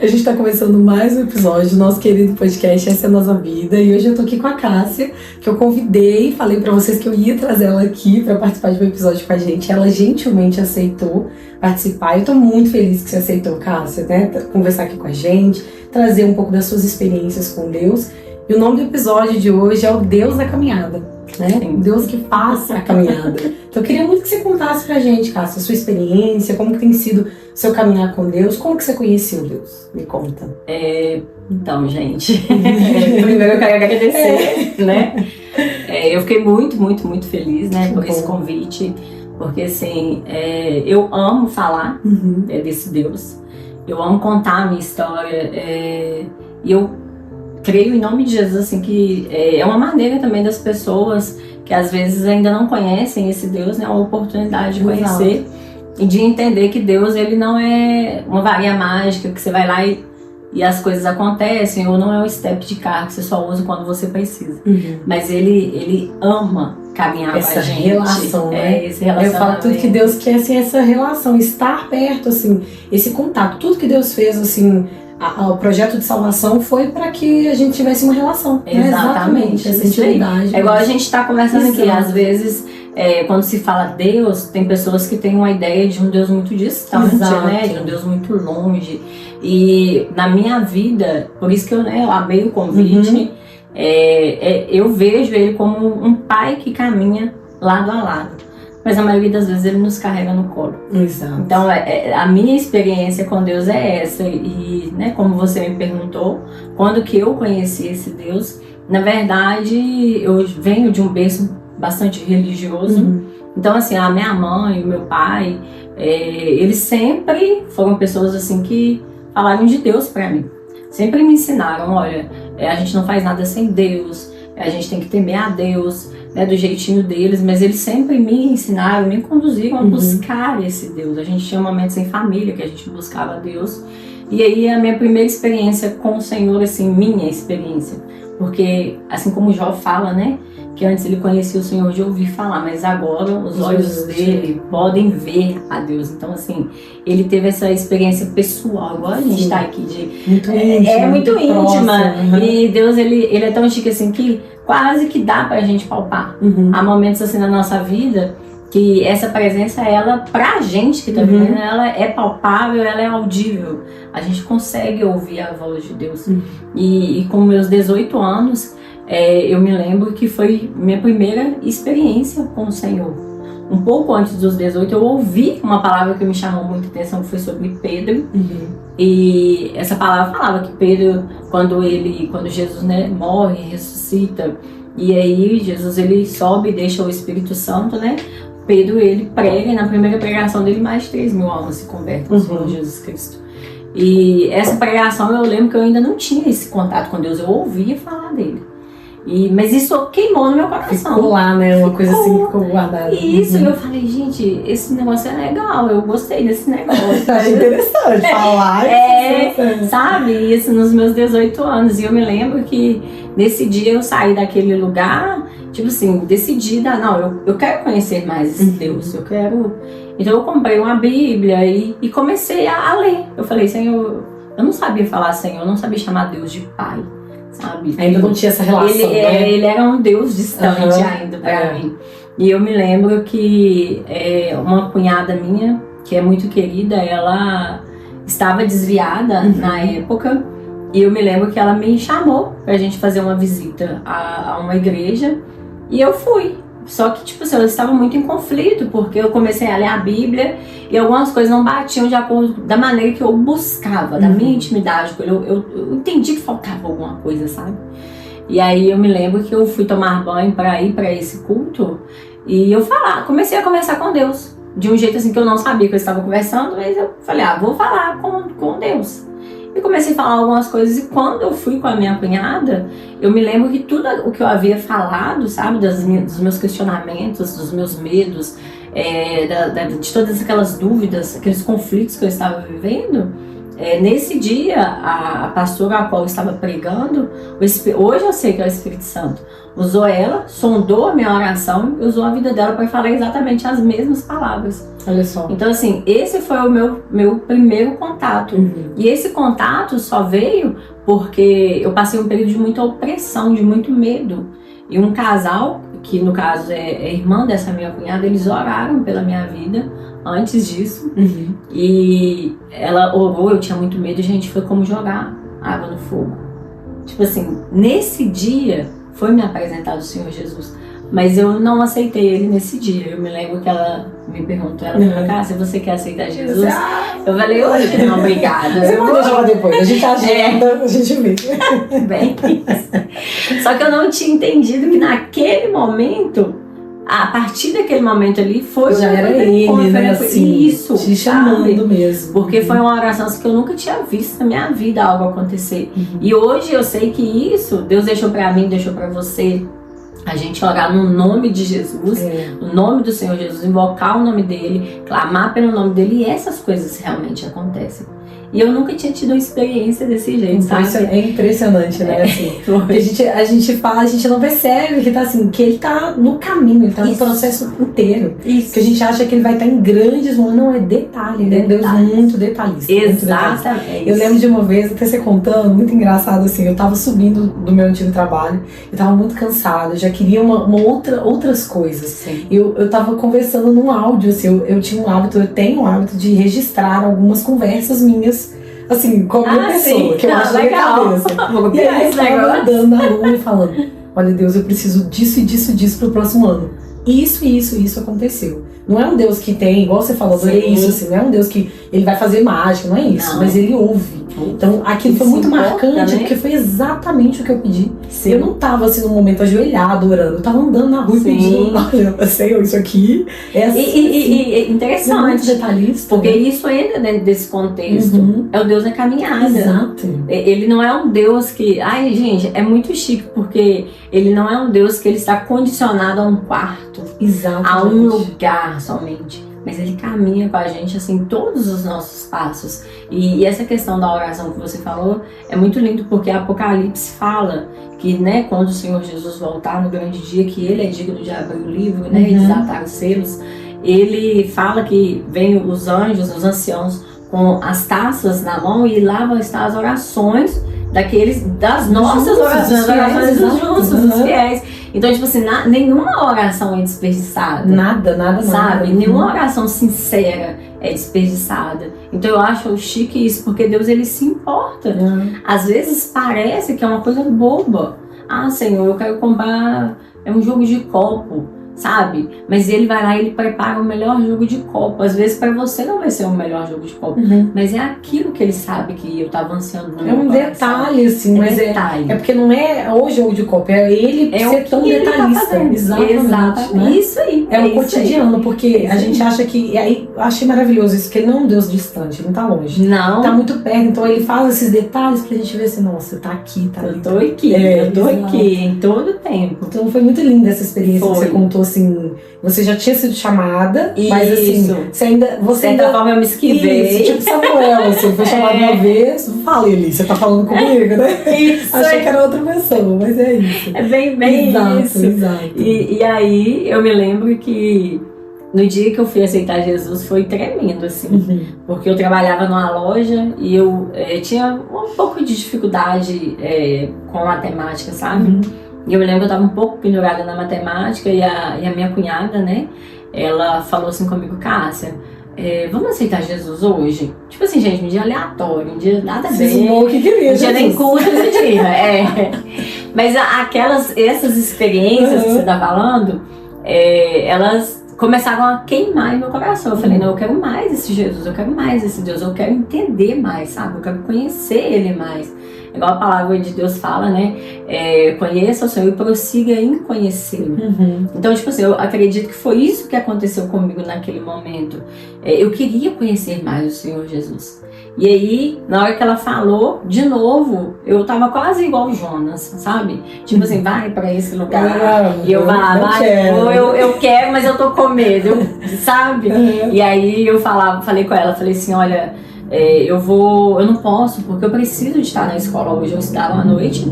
A gente tá começando mais um episódio do nosso querido podcast Essa é a Nossa Vida. E hoje eu tô aqui com a Cássia, que eu convidei, falei pra vocês que eu ia trazer ela aqui pra participar de um episódio com a gente. Ela gentilmente aceitou participar. Eu tô muito feliz que você aceitou, Cássia, né? Conversar aqui com a gente, trazer um pouco das suas experiências com Deus. E o nome do episódio de hoje é o Deus da Caminhada, né? O Deus que passa a caminhada. Então eu queria muito que você contasse pra gente, Cássia, a sua experiência, como que tem sido o seu caminhar com Deus, como que você conheceu Deus? Me conta. Então, gente, primeiro eu quero agradecer, né? Eu fiquei muito feliz, né, por esse convite, porque assim, eu amo falar desse Deus, eu amo contar a minha história, e eu creio em nome de Jesus, assim, que é uma maneira também das pessoas que às vezes ainda não conhecem esse Deus, né, uma oportunidade de conhecer e de entender que Deus, ele não é uma varinha mágica que você vai lá e as coisas acontecem, ou não é um step de carro que você só usa quando você precisa. Mas ele ama caminhar com a gente. Essa relação, né? Esse relacionamento. Eu falo tudo que Deus quer, assim, essa relação, estar perto, assim, esse contato. Tudo que Deus fez, assim, o projeto de salvação foi para que a gente tivesse uma relação. Exatamente. Essa intimidade. É igual a gente tá conversando aqui, às vezes, quando se fala Deus, tem pessoas que têm uma ideia de um Deus muito distante, né? De um Deus muito longe. E na minha vida, por isso que eu amei o convite, eu vejo ele como um pai que caminha lado a lado. Mas a maioria das vezes ele nos carrega no colo. Exato. Então a minha experiência com Deus é essa. E, né, como você me perguntou, quando que eu conheci esse Deus, na verdade eu venho de um berço bastante religioso. Então assim, a minha mãe e o meu pai, eles sempre foram pessoas assim que falaram de Deus pra mim. Sempre me ensinaram, olha, a gente não faz nada sem Deus, a gente tem que temer a Deus, né, do jeitinho deles, mas eles sempre me ensinaram, me conduziram a buscar esse Deus. A gente tinha momentos em família que a gente buscava Deus. E aí a minha primeira experiência com o Senhor, assim, minha experiência, porque assim como o Jó fala, né, que antes ele conhecia o Senhor de ouvir falar, mas agora os olhos dele podem ver a Deus. Então assim, ele teve essa experiência pessoal, igual a gente tá aqui de muito íntima, muito íntima. Próximo, e Deus ele é tão chique assim que quase que dá pra gente palpar. Há momentos assim na nossa vida que essa presença, ela, pra gente que tá vivendo, ela é palpável, ela é audível. A gente consegue ouvir a voz de Deus. E com meus 18 anos, eu me lembro que foi minha primeira experiência com o Senhor. Um pouco antes dos 18, eu ouvi uma palavra que me chamou muita atenção, que foi sobre Pedro. E essa palavra falava que Pedro, quando Jesus, né, morre, ressuscita, e aí Jesus ele sobe e deixa o Espírito Santo, né? Pedro ele prega, e na primeira pregação dele mais de 3.000 almas se convertem ao Senhor Jesus Cristo. E essa pregação eu lembro que eu ainda não tinha esse contato com Deus, eu ouvia falar dele. Mas isso queimou no meu coração. Ficou lá, né? Uma coisa assim que ficou guardada. Isso, e eu falei, gente, esse negócio é legal, eu gostei desse negócio. Achei interessante falar. Sabe? Isso nos meus 18 anos. E eu me lembro que nesse dia eu saí daquele lugar, tipo assim, decidida, não, eu quero conhecer mais esse Deus, eu quero... Então eu comprei uma Bíblia e comecei a ler. Eu falei, Senhor, eu não sabia falar Senhor, eu não sabia chamar Deus de Pai. Sabe? Ainda não tinha essa relação, né? Ele era um Deus distante ainda pra mim. E eu me lembro que uma cunhada minha, que é muito querida, ela estava desviada na época. E eu me lembro que ela me chamou pra gente fazer uma visita a uma igreja. E eu fui. Só que, tipo assim, eu estava muito em conflito, porque eu comecei a ler a Bíblia e algumas coisas não batiam de acordo da maneira que eu buscava, da minha intimidade com ele. Eu entendi que faltava alguma coisa, sabe? E aí eu me lembro que eu fui tomar banho para ir para esse culto e eu comecei a conversar com Deus. De um jeito assim que eu não sabia que eu estava conversando, mas eu falei, vou falar com Deus. E comecei a falar algumas coisas, e quando eu fui com a minha cunhada, eu me lembro que tudo o que eu havia falado, sabe, dos meus questionamentos, dos meus medos, de todas aquelas dúvidas, aqueles conflitos que eu estava vivendo, nesse dia, a pastora a qual eu estava pregando, hoje eu sei que é o Espírito Santo, usou ela, sondou a minha oração e usou a vida dela para falar exatamente as mesmas palavras. Olha só. Então, assim, esse foi o meu primeiro contato. E esse contato só veio porque eu passei um período de muita opressão, de muito medo. E um casal, que no caso é irmã dessa minha cunhada, eles oraram pela minha vida antes disso. E ela orou, eu tinha muito medo, e a gente foi como jogar água no fogo. Tipo assim, nesse dia foi me apresentar o Senhor Jesus, mas eu não aceitei ele nesse dia. Eu me lembro que ela me perguntou, ela falou, Cássia, você quer aceitar Jesus? Eu falei, hoje não, obrigada. Você pode deixar depois, a gente agenda, a gente vê. Bem, só que eu não tinha entendido que naquele momento, a partir daquele momento ali, foi já era ele, né, assim, isso, te chamando mesmo. Porque foi uma oração que eu nunca tinha visto na minha vida algo acontecer. E hoje eu sei que isso, Deus deixou pra mim, deixou pra você, a gente orar no nome de Jesus, no nome do Senhor Jesus, invocar o nome dele, clamar pelo nome dele, e essas coisas realmente acontecem. E eu nunca tinha tido uma experiência desse jeito, sabe? É impressionante, né? Assim, porque a gente fala, a gente não percebe que tá assim, que ele tá no caminho, ele tá no processo inteiro. Isso. Que a gente acha que ele vai estar em grandes momentos, não é detalhe, né? Deus muito detalhista. Exatamente. Muito detalhista. Eu lembro de uma vez, até você contando, muito engraçado assim, eu tava subindo do meu antigo trabalho, eu tava muito cansada, eu já queria outras coisas. Sim. Eu tava conversando num áudio, assim, eu tenho o hábito de registrar algumas conversas minhas, assim, com a minha pessoa, sim. que eu acho legal. E aí eu tava andando na rua e falando, olha Deus, eu preciso disso e disso e disso pro próximo ano. Isso aconteceu. Não é um Deus que tem, igual você falou, adorei isso, assim, não é um Deus que ele vai fazer mágica, não é isso, não. Mas ele ouve. Então aquilo foi muito marcante, né? Porque foi exatamente o que eu pedi. Sim. Eu não tava assim no momento ajoelhado orando, eu tava andando na rua e pedindo, olha, Senhor, isso aqui é assim. E interessante, é muito detalhista, porque né? isso entra dentro desse contexto. É o Deus da caminhada. Exato. Ele não é um Deus que... Ai, gente, é muito chique, porque ele não é um Deus que ele está condicionado a um quarto, a um lugar somente. Mas ele caminha com a gente, assim, todos os nossos passos. E essa questão da oração que você falou é muito lindo, porque Apocalipse fala que, né, quando o Senhor Jesus voltar no grande dia, que ele é digno de abrir o livro, né, e desatar os selos, ele fala que vem os anjos, os anciãos, com as taças na mão, e lá vão estar as orações das nossas orações, as orações dos justos, dos fiéis. Então, tipo assim, nenhuma oração é desperdiçada. Nada. Sabe? Nenhuma oração sincera é desperdiçada. Então, eu acho chique isso, porque Deus, ele se importa. Às vezes parece que é uma coisa boba. Ah, Senhor, eu quero comprar um jogo de copo, sabe? Mas ele vai lá e ele prepara o melhor jogo de copo. Às vezes para você não vai ser o melhor jogo de copo, mas é aquilo que ele sabe que eu tava ansiando no meu coração. Detalhe, assim, mas detalhe. É porque não é o jogo de copo, é ele ser tão detalhista. Exatamente. Né? Isso aí. É o cotidiano, porque a gente acha que... E aí, eu achei maravilhoso isso, que ele não é um Deus distante, ele não tá longe. Não. Tá muito perto, então ele faz esses detalhes pra gente ver assim, nossa, tá aqui, tá ali. Eu tô aqui, em todo o tempo. Então foi muito linda essa experiência que você contou, assim, você já tinha sido chamada, mas assim, você ainda... certa forma eu me esquivei. Isso, tipo Samuel, assim, foi chamado uma vez, fala ali, você tá falando comigo, né? Isso. Achei que era outra pessoa, mas é isso. É bem isso. Exato. E aí eu me lembro que no dia que eu fui aceitar Jesus foi tremendo, assim, porque eu trabalhava numa loja e eu tinha um pouco de dificuldade com matemática, sabe? E eu me lembro que eu tava um pouco pendurada na matemática e a minha cunhada, né, ela falou assim comigo, Cássia, vamos aceitar Jesus hoje? Tipo assim, gente, um dia aleatório, um dia nada a ver, um dia nem culto no dia, Mas essas experiências que você tá falando, elas começaram a queimar em meu coração. Eu falei, não, eu quero mais esse Jesus, eu quero mais esse Deus, eu quero entender mais, sabe? Eu quero conhecer Ele mais. Igual a palavra de Deus fala, né? Conheça o Senhor e prossiga em conhecê-lo. Então, tipo assim, eu acredito que foi isso que aconteceu comigo naquele momento. Eu queria conhecer mais o Senhor Jesus. E aí, na hora que ela falou, de novo, eu tava quase igual o Jonas, sabe? Tipo assim, vai pra esse lugar. E eu eu quero, mas eu tô com medo, sabe? E aí eu falei com ela, falei assim, olha, eu não posso, porque eu preciso de estar na escola hoje, eu estudava à noite,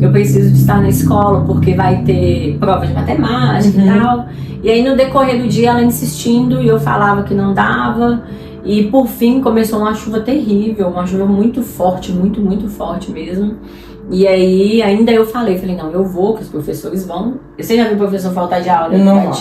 eu preciso de estar na escola porque vai ter prova de matemática e tal. E aí no decorrer do dia ela insistindo e eu falava que não dava. E por fim começou uma chuva terrível, uma chuva muito forte, muito, muito forte mesmo. E aí ainda eu falei, não, eu vou, que os professores vão. Você já viu o professor faltar de aula? Não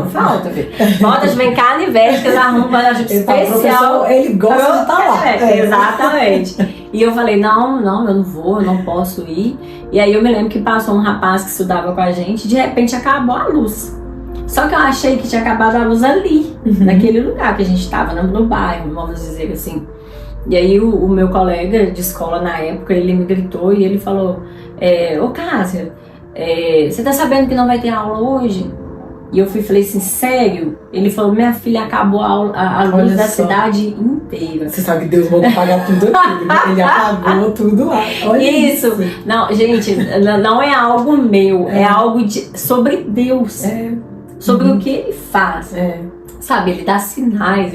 falta, filho. Falta, vem cá e veste, que eles arrumam uma especial. Ele gosta de estar lá. Exatamente. E eu falei, não, eu não vou, eu não posso ir. E aí eu me lembro que passou um rapaz que estudava com a gente, de repente acabou a luz. Só que eu achei que tinha acabado a luz ali, naquele lugar que a gente estava, no bairro, vamos dizer assim. E aí o meu colega de escola na época, ele me gritou e ele falou, ô Cássia, você tá sabendo que não vai ter aula hoje? E eu falei assim, sério? Ele falou, minha filha, acabou a luz da cidade inteira. Você sabe que Deus mandou pagar tudo aqui, né? Ele apagou tudo lá. Olha isso. Não, gente, não é algo meu, é algo sobre Deus. Sobre o que ele faz. Sabe, ele dá sinais,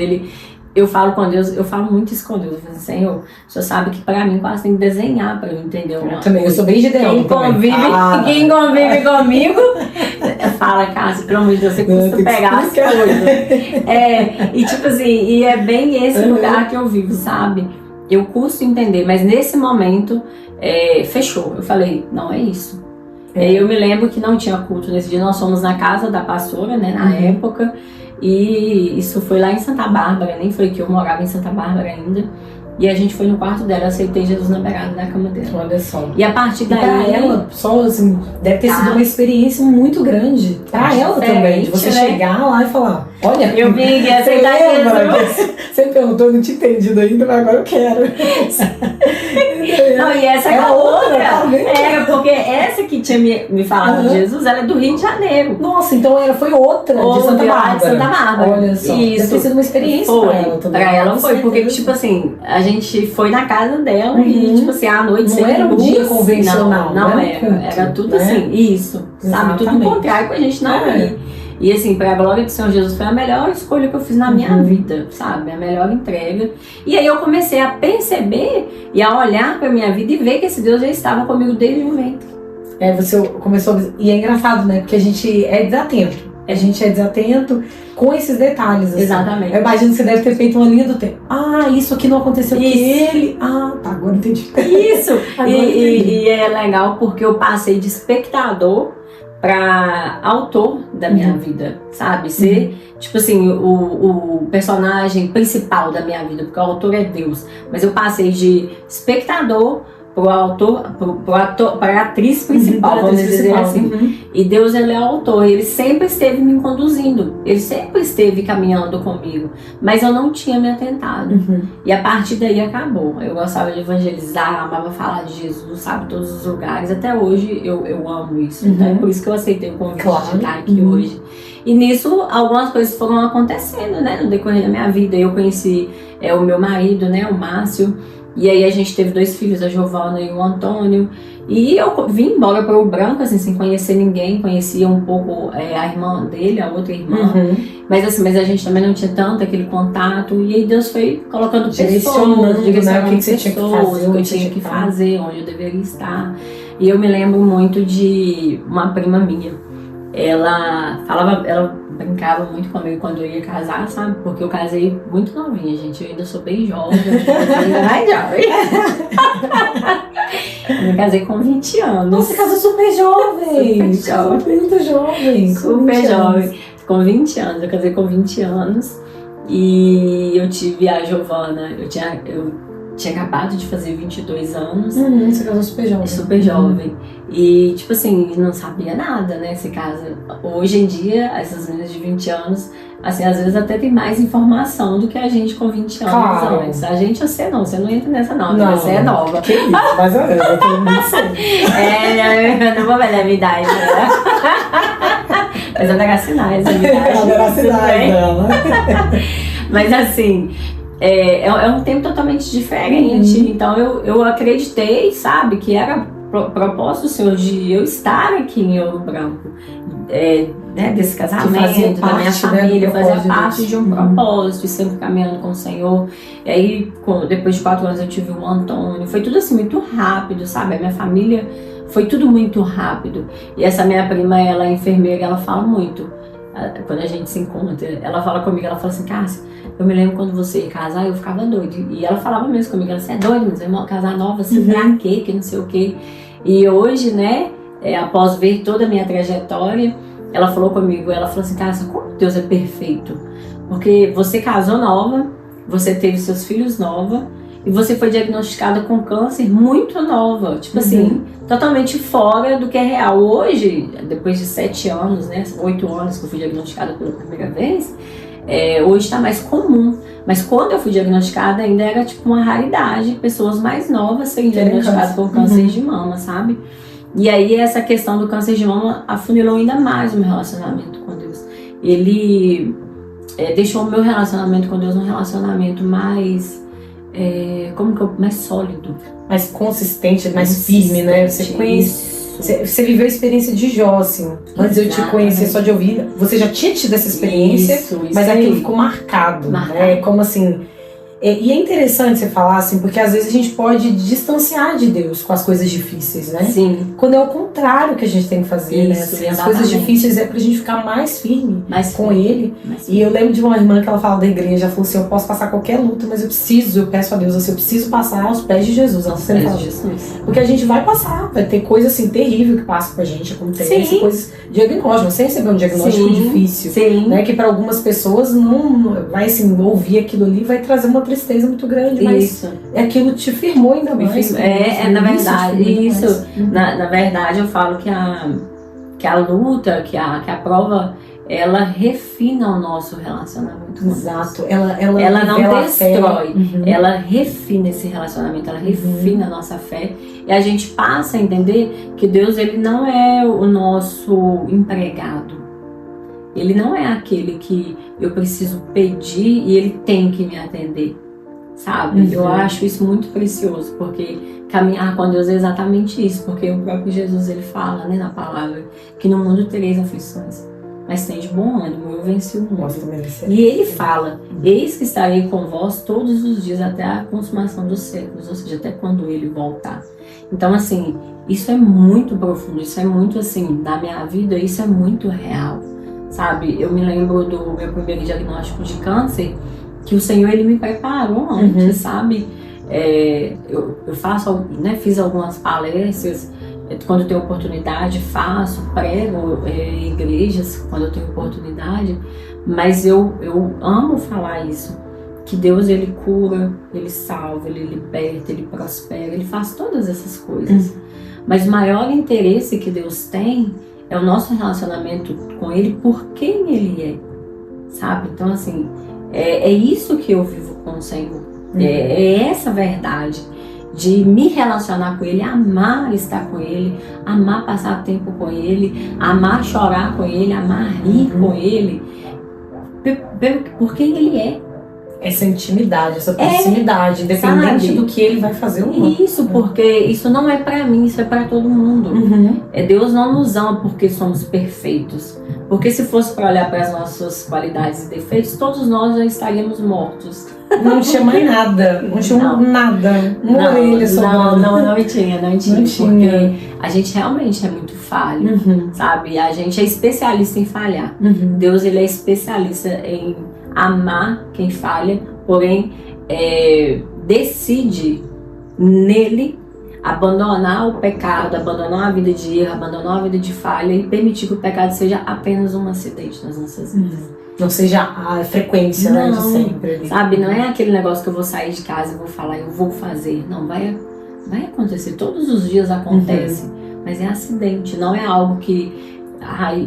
eu falo com Deus, eu falo muito isso com Deus. Eu falo assim, Senhor, o Senhor sabe que pra mim quase tem que desenhar pra eu entender. Eu sou bem gideão quem convive comigo fala, Cássia, pelo amor de Deus, você custa pegar as coisas. E tipo assim, e é bem esse lugar que eu vivo, sabe? Eu custo entender, mas nesse momento fechou. Eu falei, não é isso. Eu me lembro que não tinha culto nesse dia, nós fomos na casa da pastora, né, na época. E isso foi lá em Santa Bárbara, nem foi que eu morava em Santa Bárbara ainda. E a gente foi no quarto dela, eu aceitei Jesus na beirada da cama dela. Olha só. E a partir daí... Pra ela, só assim, deve ter sido uma experiência muito grande. Pra ela também, de você chegar lá e falar, olha... Eu vim e aceitar Jesus. Você perguntou, eu não tinha entendido ainda, mas agora eu quero. Não, e essa é a outra. Era porque essa que tinha me falado de Jesus, ela é do Rio de Janeiro. Nossa, então foi outra de Santa Bárbara. De Santa Bárbara. Olha só, isso. Deve ter sido uma experiência pra ela também. Pra ela foi, porque tipo assim, a gente foi na casa dela e tipo assim, à noite não era um dia convencional. Não era tudo assim, isso. Sabe, tudo contrário pra gente não ir. E assim, para a glória do Senhor Jesus, foi a melhor escolha que eu fiz na minha vida, sabe? A melhor entrega. E aí eu comecei a perceber e a olhar para minha vida e ver que esse Deus já estava comigo desde o ventre. Você começou a... E é engraçado, né? Porque a gente é desatento. A gente é desatento com esses detalhes. Assim. Exatamente. Eu imagino que você deve ter feito uma linha do tempo. Isso aqui não aconteceu com ele. Tá, agora entendi. Isso! E é legal porque eu passei de espectador para autor da minha vida, sabe? Ser, tipo assim, o personagem principal da minha vida, porque o autor é Deus. Mas eu passei de espectador pro autor, pra atriz principal, vamos dizer assim. E Deus, ele é o autor, ele sempre esteve me conduzindo, ele sempre esteve caminhando comigo, mas eu não tinha me atentado. E a partir daí acabou. Eu gostava de evangelizar, amava falar de Jesus, sabe, todos os lugares. Até hoje eu amo isso. Então é por isso que eu aceitei o convite de estar aqui hoje. E nisso, algumas coisas foram acontecendo, né, no decorrer da minha vida. Eu conheci o meu marido, né, o Márcio. E aí a gente teve 2 filhos, a Giovana e o Antônio. E eu vim embora para o Branco, assim, sem conhecer ninguém. Conhecia um pouco a irmã dele, a outra irmã. Mas assim, a gente também não tinha tanto aquele contato. E aí Deus foi colocando pessoas, direcionando o que você tinha que fazer, onde eu deveria estar. E eu me lembro muito de uma prima minha. Ela brincava muito comigo quando eu ia casar, sabe? Porque eu casei muito novinha, gente. Eu ainda sou bem jovem, ainda mais jovem. Eu me casei com 20 anos. Nossa, você casou super jovem! Muito jovem! Super jovem. Com 20 anos, eu casei com 20 anos. E eu tive a Giovana, eu tinha acabado de fazer 22 anos. Você casou super jovem. Super jovem. E, tipo assim, não sabia nada, né? Se casa. Hoje em dia, essas meninas de 20 anos, assim, às vezes até tem mais informação do que a gente com 20 anos antes. A gente, você não entra nessa não, você é nova. Que isso? Mas eu tô muito sério. Eu não vou ver a minha idade, né? Mas eu dará sinais da minha idade. Ela dará sinais dela. Mas assim... É um tempo totalmente diferente. Então eu acreditei, sabe, que era propósito do Senhor de eu estar aqui em Ouro Branco. né, desse casamento, da minha parte, família, né, fazia parte de um Uhum. propósito, e sempre caminhando com o Senhor. E aí, depois de 4 anos, eu tive o Antônio. Foi tudo assim, muito rápido, sabe? A minha família foi tudo muito rápido. E essa minha prima, ela é enfermeira, ela fala muito. Quando a gente se encontra, ela fala comigo, ela fala assim, Cássia, eu me lembro quando você ia casar, eu ficava doida. E ela falava mesmo comigo, ela disse, é doida, mas irmão, casar nova, assim, pra quê, que não sei o quê. E hoje, né, após ver toda a minha trajetória, ela falou comigo, ela falou assim, Cássia, como Deus é perfeito. Porque você casou nova, você teve seus filhos nova, e você foi diagnosticada com câncer muito nova, tipo assim, totalmente fora do que é real. Hoje, depois de 7 anos, né, 8 anos que eu fui diagnosticada pela primeira vez, hoje está mais comum. Mas quando eu fui diagnosticada ainda era tipo uma raridade, pessoas mais novas serem diagnosticadas com câncer de mama, sabe? E aí essa questão do câncer de mama afunilou ainda mais o meu relacionamento com Deus. Ele deixou o meu relacionamento com Deus um relacionamento mais... mais sólido, mais consistente, mais firme, né? Você viveu a experiência de Jó, assim. Antes de eu te conhecer só de ouvir, você já tinha tido essa experiência, mas aquilo ficou marcado. Né? Como assim. E é interessante você falar assim, porque às vezes a gente pode distanciar de Deus com as coisas difíceis, né? Sim. Quando é o contrário que a gente tem que fazer, né? Assim, as coisas difíceis é pra gente ficar mais firme com Ele. E eu lembro de uma irmã que ela fala da igreja, ela falou assim, eu posso passar qualquer luta, mas eu peço a Deus assim, eu preciso passar aos pés de Jesus. Aos pés de Jesus. Porque a gente vai passar, vai ter coisa assim terrível que passa com a gente, acontece, coisas diagnósticas. Você recebeu um diagnóstico difícil, né? Que para algumas pessoas não vai assim, ouvir aquilo ali, vai trazer uma tristeza muito grande, mas aquilo te firmou ainda mais. Na verdade, na verdade eu falo que a luta, que a prova, ela refina o nosso relacionamento. Exato. Ela não destrói, ela refina esse relacionamento, ela refina a nossa fé. E a gente passa a entender que Deus, ele não é o nosso empregado. Ele não é aquele que eu preciso pedir e ele tem que me atender, sabe? Eu acho isso muito precioso, porque caminhar com Deus é exatamente isso, porque o próprio Jesus, ele fala, né, na palavra, que no mundo tereis aflições, mas tem de bom ânimo, eu venci o mundo. E ele fala, eis que estarei com vós todos os dias até a consumação dos séculos, ou seja, até quando ele voltar. Então, assim, isso é muito profundo, isso é muito, assim, da minha vida, isso é muito real. Sabe, eu me lembro do meu primeiro diagnóstico de câncer, que o Senhor, ele me preparou antes, sabe? Eu faço, né, fiz algumas palestras, quando eu tenho oportunidade, prego em igrejas, quando eu tenho oportunidade, mas eu amo falar isso, que Deus, ele cura, ele salva, ele liberta, ele prospera, ele faz todas essas coisas. Mas o maior interesse que Deus tem é o nosso relacionamento com Ele por quem Ele é, sabe? Então, assim, é isso que eu vivo com o Senhor. É essa verdade de me relacionar com Ele, amar estar com Ele, amar passar tempo com Ele, amar chorar com Ele, amar rir com Ele, por quem Ele é. Essa intimidade, essa proximidade, independente do que ele vai fazer ou não. Isso, porque isso não é pra mim, isso é pra todo mundo. Deus não nos ama porque somos perfeitos. Porque se fosse para olhar para as nossas qualidades e defeitos, todos nós já estaríamos mortos. Não tinha mais nada, não tinha nada. Uma orelha só. Não tinha. Porque a gente realmente é muito falho, sabe? A gente é especialista em falhar. Deus, ele é especialista em amar quem falha, porém decide nele abandonar o pecado, abandonar a vida de erro, abandonar a vida de falha e permitir que o pecado seja apenas um acidente nas nossas vidas. Não seja a frequência, né, de sempre. Sabe, não é aquele negócio que eu vou sair de casa e vou falar, eu vou fazer. Não, vai acontecer, todos os dias acontece, mas é acidente, não é algo que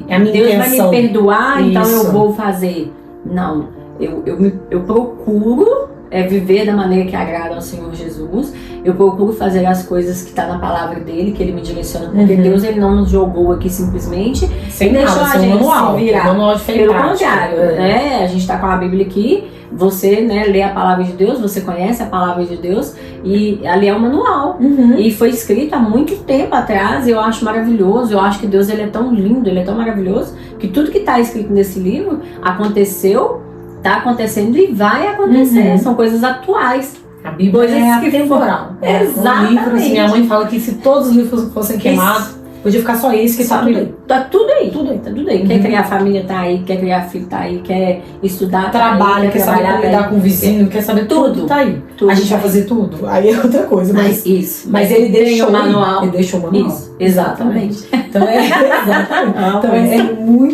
Deus intenção. Vai me perdoar, então eu vou fazer. Não, eu procuro viver da maneira que agrada ao Senhor Jesus. Eu procuro fazer as coisas que está na palavra dele, que ele me direciona, porque Deus, ele não nos jogou aqui simplesmente sem deixou nada, a gente se virar. Manual Pelo contrário, né? A gente está com a Bíblia aqui, você, né, lê a palavra de Deus, você conhece a palavra de Deus, e ali é um manual. E foi escrito há muito tempo atrás, e eu acho maravilhoso. Eu acho que Deus, ele é tão lindo, ele é tão maravilhoso, que Que tudo que está escrito nesse livro aconteceu, está acontecendo e vai acontecer. São coisas atuais. A Bíblia é atemporal. Exatamente. Um livro, assim, minha mãe fala que se todos os livros fossem queimados, podia ficar só esse que está tudo. Tá tudo aí. Tá tudo aí. Quer criar família, tá aí. Quer criar filho, tá aí. Quer estudar, trabalho, tá aí. Quer saber como lidar com o vizinho, quer saber tudo, tá aí. Tudo a gente vai fazer tudo? Aí é outra coisa. Mas ele deixou o manual. Ele deixou o manual. Isso, exatamente. Então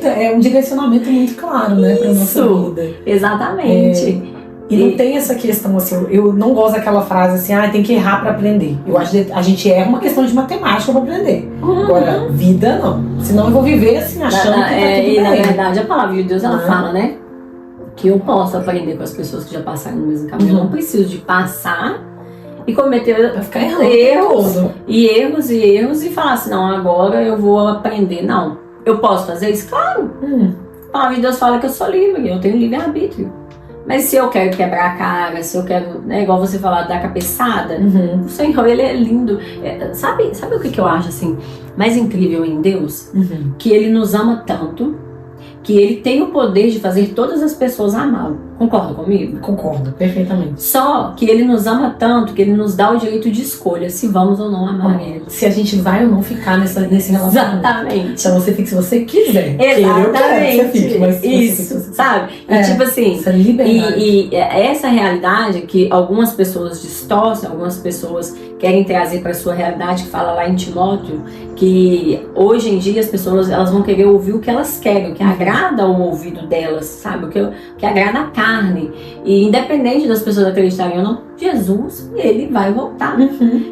é um direcionamento muito claro, né, pra nossa vida. Exatamente. E não tem essa questão assim, eu não gosto daquela frase assim, tem que errar pra aprender. Eu acho que a gente erra uma questão de matemática pra aprender. Agora, vida não. Senão eu vou viver assim, achando que tá tudo bem. E na verdade, a palavra de Deus, ela fala, né? Que eu posso aprender com as pessoas que já passaram no mesmo caminho. Eu não preciso de passar e cometer erros e falar assim, não, agora eu vou aprender. Não, eu posso fazer isso? Claro. A palavra de Deus fala que eu sou livre, eu tenho livre-arbítrio. Mas se eu quero quebrar a cara, se eu quero, né, igual você falar, dar cabeçada, o Senhor, ele é lindo. Sabe o que eu acho, assim, mais incrível em Deus? Que ele nos ama tanto, que ele tem o poder de fazer todas as pessoas amá-lo. Concorda comigo? Concordo, perfeitamente. Só que ele nos ama tanto, que ele nos dá o direito de escolha se vamos ou não amar ele. Se a gente vai ou não ficar nesse relacionamento. Exatamente. Então você fica se você quiser. Exatamente. Eu quero que você fique, mas isso, sabe? E tipo assim, essa liberdade. E essa realidade que algumas pessoas distorcem, algumas pessoas querem trazer para sua realidade, que fala lá em Timóteo, que hoje em dia as pessoas elas vão querer ouvir o que elas querem, o que agrada ao ouvido delas, sabe? O que agrada a carne. E independente das pessoas acreditarem ou não, Jesus, ele vai voltar.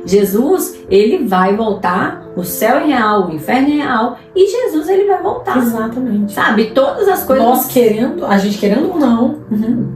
Jesus, ele vai voltar. O céu é real, o inferno é real. E Jesus, ele vai voltar. Exatamente. Sabe? Todas as coisas... A gente querendo ou não.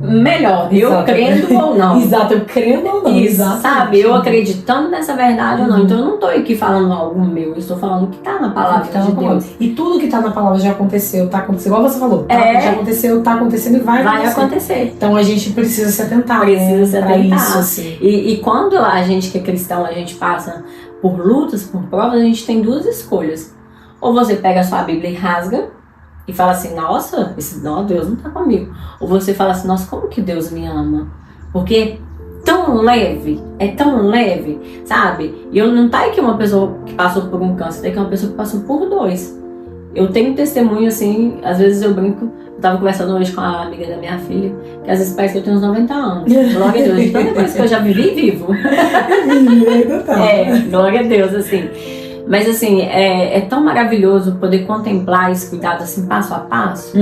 Melhor, eu crendo ou não. Exato, eu crendo ou não. Isso, sabe? Eu acreditando nessa verdade ou não. Então eu não estou aqui falando algo meu. Eu estou falando o que está na palavra de Deus. E tudo que está na palavra já aconteceu, tá acontecendo. Igual você falou. Já aconteceu, tá acontecendo e vai acontecer. Então a gente precisa se atentar. Precisa se atentar. Isso, assim. E quando a gente que é cristão, a gente passa por lutas, por provas, a gente tem duas escolhas. Ou você pega a sua Bíblia e rasga e fala assim, nossa, Deus não tá comigo. Ou você fala assim, nossa, como que Deus me ama? Porque é tão leve, sabe? E eu não tá aqui uma pessoa que passou por um câncer, tá aqui uma pessoa que passou por 2. Eu tenho testemunho assim, às vezes eu brinco, eu tava conversando hoje com a amiga da minha filha, que às vezes parece que eu tenho uns 90 anos. Glória a Deus, de tanta coisa que eu já vivi vivo. Glória a Deus, assim. Mas assim, é tão maravilhoso poder contemplar esse cuidado assim, passo a passo.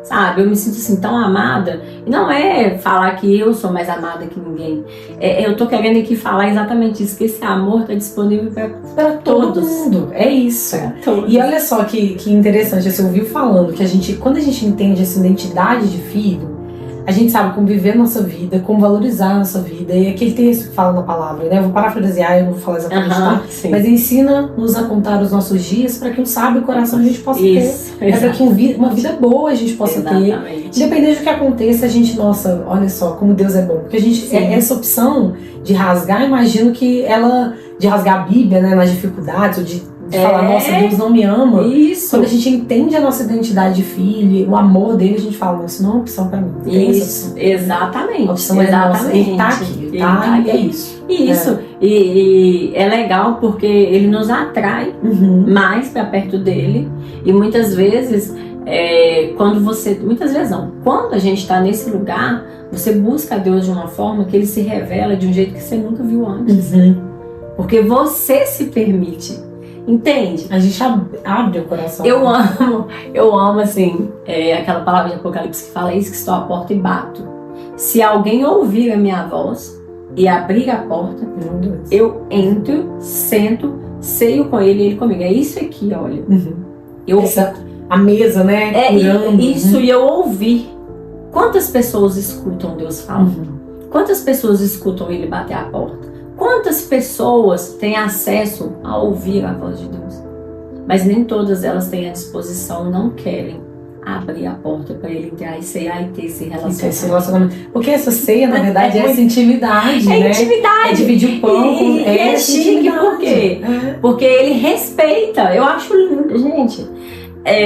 Sabe? Eu me sinto assim tão amada. E não é falar que eu sou mais amada que ninguém. Eu tô querendo aqui falar exatamente isso, que esse amor tá disponível para todo mundo. É isso. E olha só que interessante, você ouviu falando que quando a gente entende essa identidade de filho, a gente sabe como viver a nossa vida, como valorizar a nossa vida. E aquele texto que fala na palavra, né? Eu vou parafrasear, eu não vou falar exatamente, tá? Mas ensina-nos a contar os nossos dias para que um sábio coração a gente possa ter. Para que uma vida boa a gente possa ter. Independente do que aconteça, a gente, nossa, olha só como Deus é bom. Porque a gente, essa opção de rasgar, imagino que de rasgar a Bíblia, né? Nas dificuldades, ou de falar, nossa, Deus não me ama. Isso. Quando a gente entende a nossa identidade de filho, o amor dele, a gente fala, isso não é uma opção pra mim. Isso, exatamente. A opção é nossa, ele tá aqui, ele tá aqui. É isso. Isso. E é legal porque ele nos atrai mais pra perto dele. E muitas vezes, quando a gente tá nesse lugar, você busca a Deus de uma forma que ele se revela de um jeito que você nunca viu antes. Porque você se permite. Entende? A gente abre o coração. Eu amo assim, aquela palavra de Apocalipse que fala, eis que estou à porta e bato. Se alguém ouvir a minha voz e abrir a porta, eu entro, sento, ceio com ele e ele comigo. É isso aqui, olha. A mesa, né? Isso, e eu ouvi. Quantas pessoas escutam Deus falar? Quantas pessoas escutam ele bater a porta? Quantas pessoas têm acesso a ouvir a voz de Deus? Mas nem todas elas têm a disposição, não querem abrir a porta para ele entrar e ceiar e ter esse relacionamento. Porque essa ceia, na verdade, é essa intimidade, né? Intimidade. É dividir o pão. É chique, por quê? Porque ele respeita. Eu acho lindo, gente.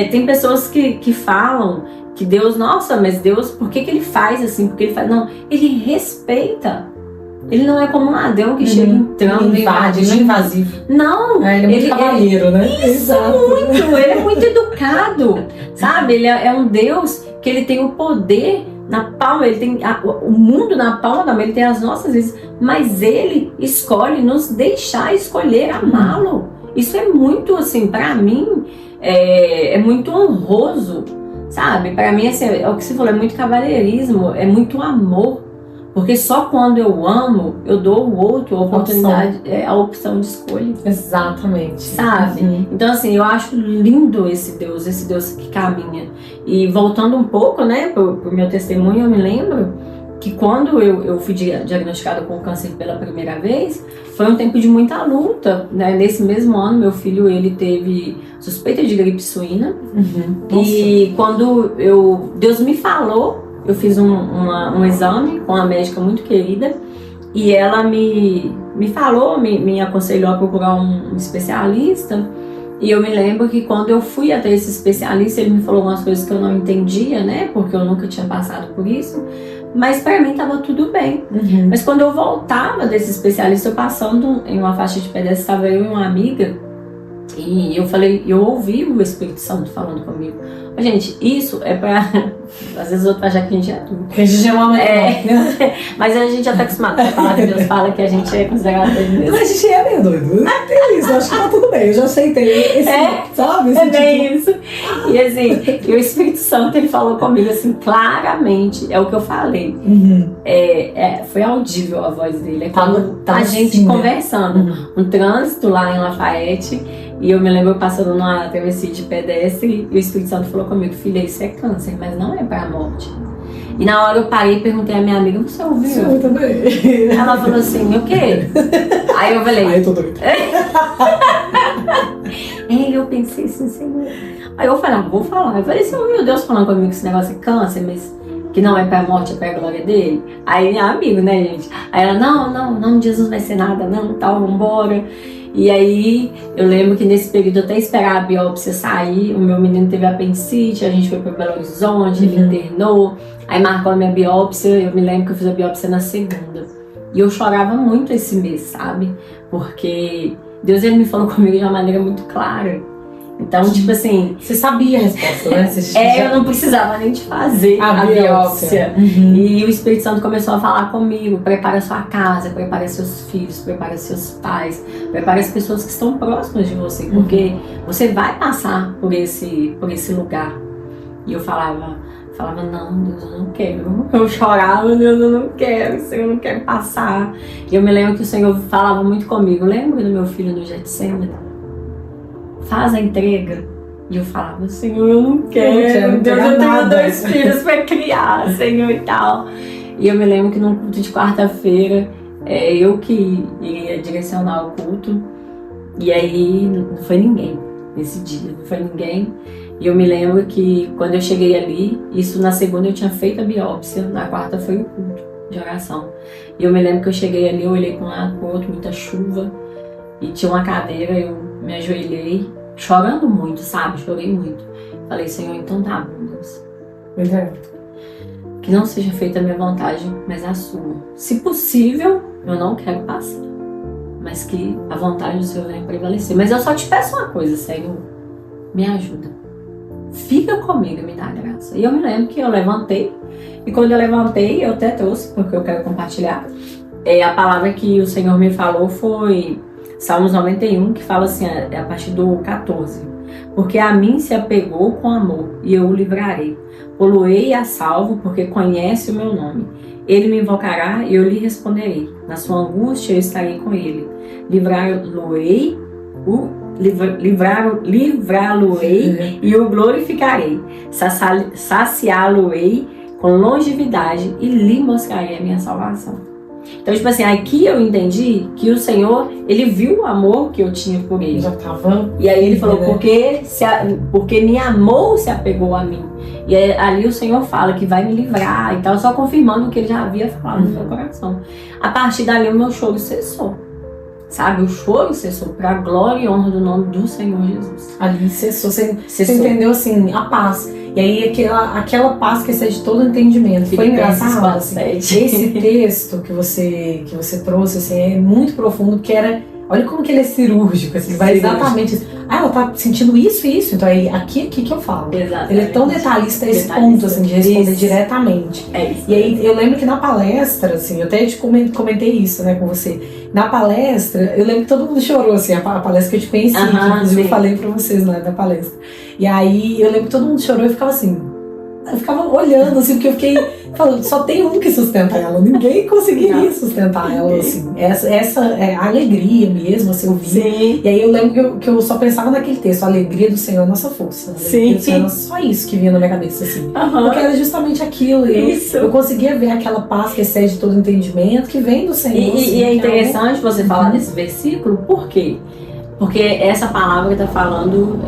tem pessoas que falam que Deus, nossa, mas Deus, por que ele faz assim? Porque ele faz. Não, ele respeita. Ele não é como um ladrão que chega entrando, invade, não é invasivo. Não, ele é muito cavalheiro, né? Isso, exato. Muito, ele é muito educado, sabe? Ele é um Deus que ele tem o poder na palma, ele tem o mundo na palma da mão, ele tem as nossas vidas, mas ele escolhe nos deixar escolher amá-lo. Isso é muito, assim, pra mim, é muito honroso, sabe? Pra mim, assim, é o que você falou, é muito cavalheirismo, é muito amor. Porque só quando eu amo, eu dou ao outro a oportunidade, a opção de escolha. Exatamente. Sabe? Então, assim, eu acho lindo esse Deus que caminha. E voltando um pouco, né, pro meu testemunho, eu me lembro que quando eu fui diagnosticada com câncer pela primeira vez, foi um tempo de muita luta, né? Nesse mesmo ano, meu filho, ele teve suspeita de gripe suína. E quando Deus me falou, eu fiz um exame com uma médica muito querida e ela me falou, me aconselhou a procurar um especialista. E eu me lembro que quando eu fui até esse especialista, ele me falou algumas coisas que eu não entendia, né? Porque eu nunca tinha passado por isso. Mas pra mim tava tudo bem. Mas quando eu voltava desse especialista, eu passando em uma faixa de pedestre, estava eu e uma amiga. E eu ouvi o Espírito Santo falando comigo. Gente, isso é pra... Às vezes eu vou achar que a gente é tudo. Que a gente é uma mas a gente já tá acostumado com a palavra que Deus fala que a gente é considerado mesmo. Mas a gente é meio doido. É isso, eu acho que tá tudo bem. Eu já aceitei esse, sabe? É bem isso. E assim, e o Espírito Santo, ele falou comigo assim, claramente, é o que eu falei. Foi audível a voz dele. É quando a gente assim, conversando. Um trânsito lá em Lafayette. E eu me lembro passando numa travessia de pedestre e o Espírito Santo falou comigo, filha, isso é câncer, mas não é pra morte. E na hora eu parei e perguntei à minha amiga, você ouviu? Sim, também. Ela falou assim, o quê? Aí eu falei... Aí eu tô doida. Eu pensei assim, Senhor. Aí eu falei, vou falar. Eu falei, você ouviu Deus falando comigo que esse negócio é câncer, mas que não é pra morte, é pra glória dele? Aí minha amiga, né, gente? Aí ela, não, Jesus não vai ser nada, não, tal, vambora. E aí, eu lembro que nesse período, até esperar a biópsia sair, o meu menino teve apendicite, a gente foi para Belo Horizonte, ele internou, aí marcou a minha biópsia, eu me lembro que eu fiz a biópsia na segunda. E eu chorava muito esse mês, sabe? Porque Deus, ele me falou comigo de uma maneira muito clara. Então, tipo assim... Você sabia a resposta, né? Eu não precisava nem de fazer a biópsia. E o Espírito Santo começou a falar comigo. Prepara sua casa, prepara seus filhos, prepara seus pais, prepara as pessoas que estão próximas de você. Porque você vai passar por esse lugar. E eu falava, não, Deus, eu não quero. Eu chorava, Deus, eu não quero, Senhor, eu não quero passar. E eu me lembro que o Senhor falava muito comigo. Lembra do meu filho no Getsemane? Faz a entrega. E eu falava, Senhor, eu não quero, Deus, eu tenho 2 filhos pra criar, Senhor, e tal. E eu me lembro que num culto de quarta-feira, eu que iria direcionar o culto, e aí não foi ninguém nesse dia, não foi ninguém. E eu me lembro que quando eu cheguei ali, isso na segunda eu tinha feito a biópsia, na quarta foi o culto de oração. E eu me lembro que eu cheguei ali, eu olhei para um lado, para o outro, muita chuva, e tinha uma cadeira, eu me ajoelhei, chorando muito, sabe? Chorei muito. Falei, Senhor, então tá bom, Deus. Que não seja feita a minha vontade, mas a sua. Se possível, eu não quero passar, mas que a vontade do Senhor venha prevalecer. Mas eu só te peço uma coisa, Senhor, me ajuda. Fica comigo, me dá graça. E eu me lembro que eu levantei, e quando eu levantei, eu até trouxe, porque eu quero compartilhar, a palavra que o Senhor me falou foi Salmos 91, que fala assim, a partir do 14. Porque a mim se apegou com amor, e eu o livrarei. Poloei a salvo, porque conhece o meu nome. Ele me invocará, e eu lhe responderei. Na sua angústia eu estarei com ele. Livrá-lo-ei, e o glorificarei. Saciá-lo-ei com longevidade, e lhe mostrarei a minha salvação. Então, tipo assim, aqui eu entendi que o Senhor, ele viu o amor que eu tinha por ele. Já tava. E aí ele falou, porque me amou, se apegou a mim. E aí, ali o Senhor fala que vai me livrar e tal, só confirmando o que ele já havia falado no meu coração. A partir dali o meu choro cessou. sabe? O choro cessou pra glória e honra do nome do Senhor Jesus. Ali cessou. Você entendeu assim, a paz. E aí aquela paz que excede todo entendimento. Foi engraçado. Assim, esse texto que você trouxe assim, é muito profundo, porque olha como que ele é cirúrgico, assim, vai exatamente isso. Ela tá sentindo isso e isso, então é aqui que eu falo. Exatamente. Ele é tão detalhista a esse ponto, assim, de responder diretamente. É isso. E aí eu lembro que na palestra, assim, eu até te comentei isso, né, com você. Na palestra, eu lembro que todo mundo chorou, assim, a palestra que eu te conheci, que inclusive eu falei pra vocês lá da palestra. E aí eu lembro que todo mundo chorou e ficava assim. Eu ficava olhando, assim, porque eu fiquei falando, só tem um que sustenta ela, ninguém conseguiria sustentar ela, assim. Essa é a alegria mesmo, assim, eu vi. Sim. E aí eu lembro que eu só pensava naquele texto, a alegria do Senhor é nossa força. Sim. Do Senhor, só isso que vinha na minha cabeça, assim. Porque era justamente aquilo. Eu conseguia ver aquela paz que excede todo entendimento, que vem do Senhor. Assim, e é interessante você falar desse versículo, por quê? Porque essa palavra está falando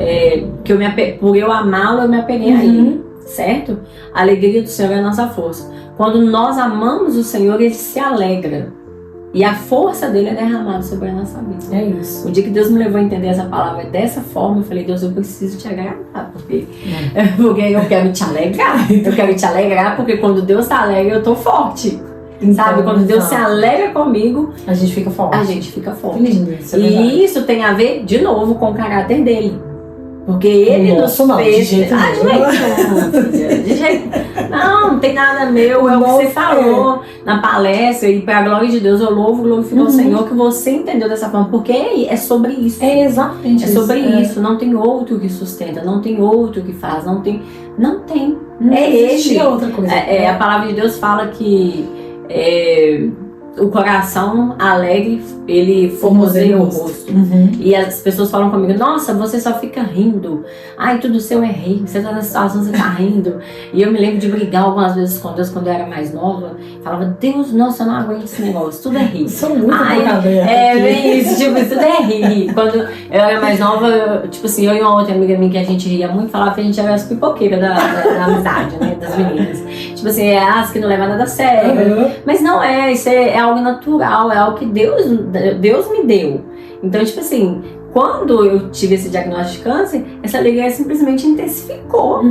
que por eu amá-lo, eu me apeguei a ele. Certo? A alegria do Senhor é a nossa força. Quando nós amamos o Senhor, Ele se alegra. E a força dele é derramada sobre a nossa vida. É isso. O dia que Deus me levou a entender essa palavra dessa forma, eu falei, Deus, eu preciso te agradar. Porque eu quero te alegrar. Eu quero te alegrar porque quando Deus está alegre, eu estou forte. Então, sabe? Quando Deus se alegra comigo, a gente fica forte. A gente fica forte. Lindo, isso é e isso tem a ver, de novo, com o caráter dele. Porque ele nos fez. Não tem nada meu, é o que você falou na palestra, e para a glória de Deus eu glorifico ao Senhor, que você entendeu dessa forma, porque é sobre isso. É exatamente isso. É sobre isso, não tem outro que sustenta, não tem outro que faz, não tem. Não ele. Outra coisa. A palavra de Deus fala que o coração alegre, ele formoseia o rosto. E as pessoas falam comigo, nossa, você só fica rindo. Ai, tudo seu é rir. Você tá na situação, você tá rindo. E eu me lembro de brigar algumas vezes com Deus quando eu era mais nova. Falava, Deus, nossa, eu não aguento esse negócio. Tudo é rir. Sou muito bem isso, tipo, tudo é rir. Quando eu era mais nova, tipo assim, eu e uma outra amiga minha que a gente ria muito, falava que a gente era as pipoqueiras da amizade, né, das meninas. Tipo assim, as que não levam nada a sério. Mas não isso é algo natural, é algo que Deus me deu. Então, tipo assim, quando eu tive esse diagnóstico de câncer, essa alegria simplesmente intensificou.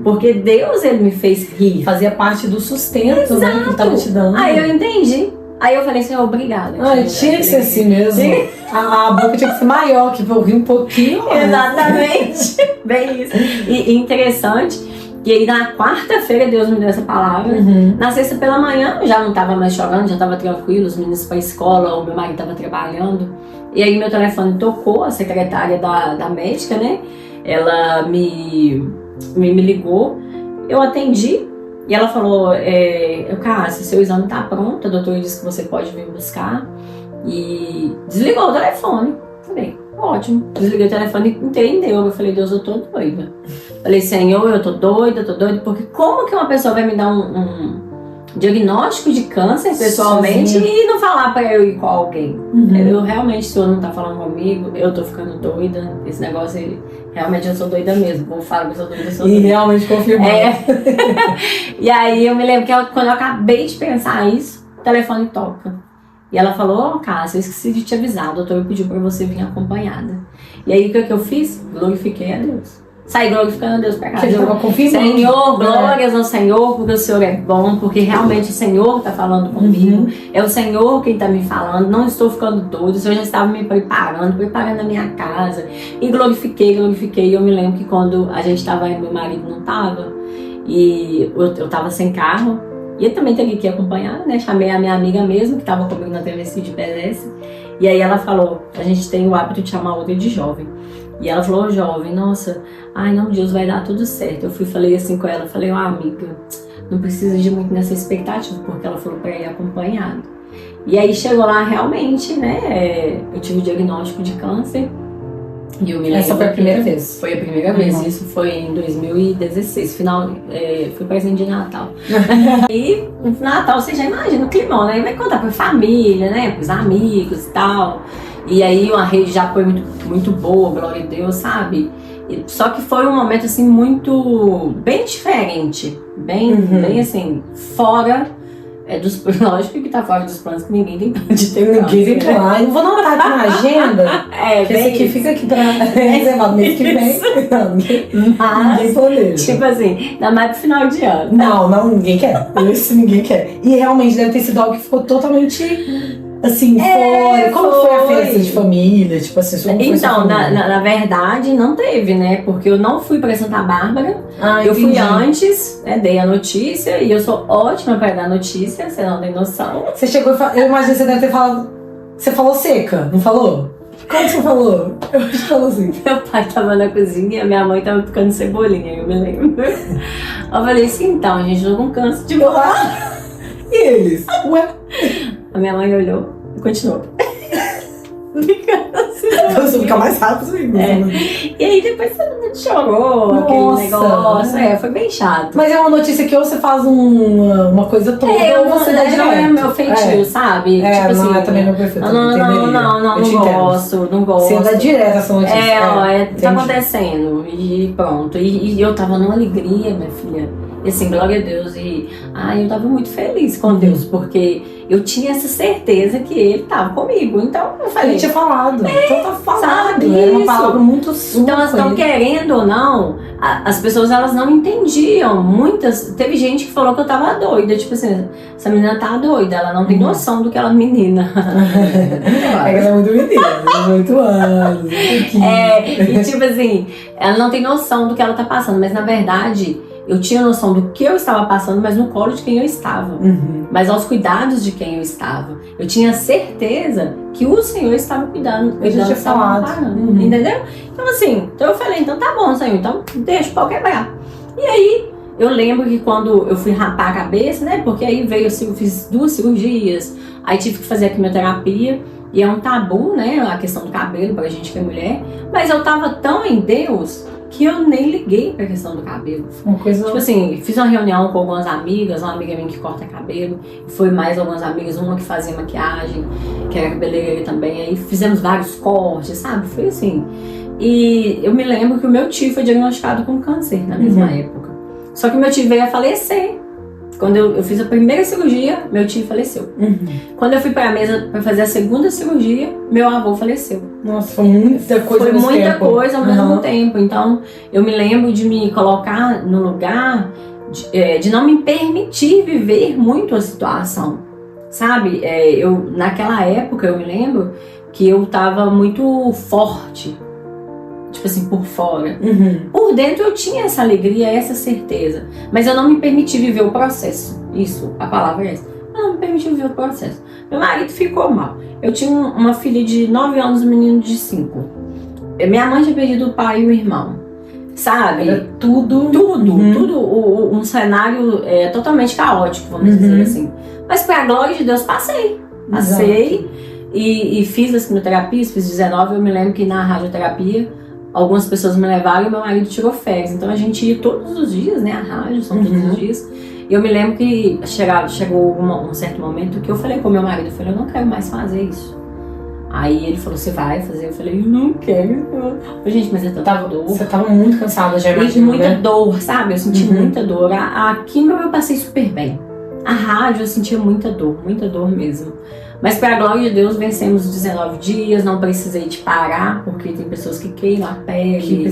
Porque Deus, ele me fez rir. Fazia parte do sustento, né, que ele estava te dando. Aí eu entendi. Aí eu falei assim, obrigada. Tinha que ser assim mesmo. A boca tinha que ser maior, que eu ri um pouquinho. Exatamente. Bem isso. E interessante. E aí na quarta-feira Deus me deu essa palavra. Na sexta pela manhã eu já não estava mais chorando, já estava tranquilo, os meninos para a escola, o meu marido estava trabalhando. E aí meu telefone tocou, a secretária da médica, né? Ela me ligou, eu atendi e ela falou, Cássia, seu exame está pronto, a doutora disse que você pode vir buscar. E desligou o telefone. Falei, ótimo. Desliguei o telefone e entendeu. Eu falei, Deus, eu tô doida. Falei, Senhor, eu tô doida, porque como que uma pessoa vai me dar um diagnóstico de câncer pessoalmente e não falar pra eu ir com alguém? Eu realmente, o Senhor não tá falando comigo, eu tô ficando doida. Esse negócio, realmente eu sou doida mesmo. Vou falar que eu sou doida, eu sou doida. E realmente confirmou. E aí eu me lembro que quando eu acabei de pensar isso, o telefone toca. E ela falou, Cássia, eu esqueci de te avisar, o doutor pediu pra você vir acompanhada. E aí o que eu fiz? Glorifiquei a Deus. Saí glorificando a Deus pra casa. Senhor, glórias ao Senhor, porque o Senhor é bom, porque realmente o Senhor tá falando comigo. É o Senhor quem tá me falando, não estou ficando doido, o Senhor já estava me preparando a minha casa. E glorifiquei. E eu me lembro que quando a gente tava indo, meu marido não tava, e eu tava sem carro, e ele também teve que ir acompanhar, né? Chamei a minha amiga mesmo, que estava comigo na travessia de pedestre. E aí ela falou, a gente tem o hábito de chamar outra de jovem. E ela falou, jovem, nossa, ai não, Deus, vai dar tudo certo. Eu falei assim com ela, falei, amiga, não precisa de muito nessa expectativa, porque ela falou para ir acompanhado. E aí chegou lá realmente, né? Eu tive o diagnóstico de câncer. E eu me lembro. Essa foi a primeira vez? Foi a primeira vez, isso foi em 2016, foi presente de Natal. E no Natal você já imagina o climão, né? Vai contar pra família, né? Pros amigos e tal. E aí uma rede de apoio muito boa, glória a Deus, sabe? Só que foi um momento assim bem diferente, bem assim, fora Lógico que tá fora dos planos que ninguém tem plano de ter câncer. Ninguém tem plano. Não vou anotar aqui na agenda. Porque esse aqui fica aqui pra reservado mês que vem. Ninguém planeja. Tipo assim, ainda mais pro final de ano. Não, ninguém quer. Esse ninguém quer. E realmente deve ter sido algo que ficou totalmente assim, fora. Como foi a festa de família? Tipo assim, então, na verdade, não teve, né? Porque eu não fui pra Santa Bárbara. Eu entendi. fui antes, né? Dei a notícia e eu sou ótima pra dar notícia, você não tem noção. Você chegou e falou, eu imagino que você deve ter falado. Você falou seca, não falou? Como você falou? Eu acho que falou assim. Meu pai tava na cozinha e a minha mãe tava picando cebolinha, eu me lembro. Eu falei assim, então, a gente tô com câncer de bola. E eles? Ué? A minha mãe olhou e continuou. Você fica mais rápido ainda. E aí depois todo mundo chorou, aquele negócio. Foi bem chato. Mas é uma notícia que ou você faz uma coisa toda ou você dá direto. Não é meu feitio, sabe? Tipo não assim, é também meu perfeito. Não gosto. Você dá direto essa notícia. Tá acontecendo. E pronto. E eu tava numa alegria, minha filha. E assim, glória a Deus. E eu tava muito feliz com Deus, porque eu tinha essa certeza que Ele tava comigo. Então eu falei. Ele tinha falado. Então tá falado. Sabe Era uma isso? palavra muito sua. Então elas estão querendo ou não, as pessoas elas não entendiam. Teve gente que falou que eu tava doida. Tipo assim, essa menina tá doida, ela não tem noção do que ela é menina. Ela é muito menina, 18 anos. E tipo assim, ela não tem noção do que ela tá passando, mas na verdade. Eu tinha noção do que eu estava passando, mas no colo de quem eu estava. Mas aos cuidados de quem eu estava. Eu tinha certeza que o Senhor estava cuidando. Eu já tinha falado. Entendeu? Então assim, eu falei, então tá bom, Senhor, então deixa o pau quebrar. E aí, eu lembro que quando eu fui rapar a cabeça, né? Porque aí eu fiz 2 cirurgias, aí tive que fazer a quimioterapia. E é um tabu, né? A questão do cabelo pra gente que é mulher. Mas eu tava tão em Deus que eu nem liguei pra questão do cabelo. Uma coisa... Tipo assim, fiz uma reunião com algumas amigas, uma amiga minha que corta cabelo, foi mais algumas amigas, uma que fazia maquiagem, que era cabeleireira também, aí fizemos vários cortes, sabe? Foi assim. E eu me lembro que o meu tio foi diagnosticado com câncer na mesma época. Só que meu tio veio a falecer. Quando eu fiz a primeira cirurgia, meu tio faleceu. Quando eu fui pra mesa pra fazer a segunda cirurgia, meu avô faleceu. Nossa, foi muita coisa Foi muita coisa ao mesmo tempo. Então, eu me lembro de me colocar no lugar de não me permitir viver muito a situação. Sabe? Naquela época, eu me lembro que eu tava muito forte. Tipo assim, por fora. Por dentro eu tinha essa alegria, essa certeza. Mas eu não me permiti viver o processo. Isso, a palavra é essa. Eu não me permiti viver o processo. Meu marido ficou mal. Eu tinha uma filha de 9 anos e um menino de 5. Minha mãe tinha perdido o pai e o irmão. Sabe? Era tudo. Um cenário totalmente caótico, vamos dizer assim. Mas pra glória de Deus, passei. E fiz as quimioterapias, fiz 19. Eu me lembro que na radioterapia algumas pessoas me levaram e meu marido tirou férias. Então a gente ia todos os dias, né? A rádio, são todos os dias. E eu me lembro que chegou um certo momento que eu falei com meu marido, eu falei, eu não quero mais fazer isso. Aí ele falou, você vai fazer? Eu falei, eu não quero. Gente, mas eu tava dor. Você tava muito cansada já, imagina, muita dor, sabe? Eu senti muita dor. A quimio eu passei super bem. A rádio eu sentia muita dor mesmo. Mas para a glória de Deus vencemos os 19 dias, não precisei de parar, porque tem pessoas que queimam a pele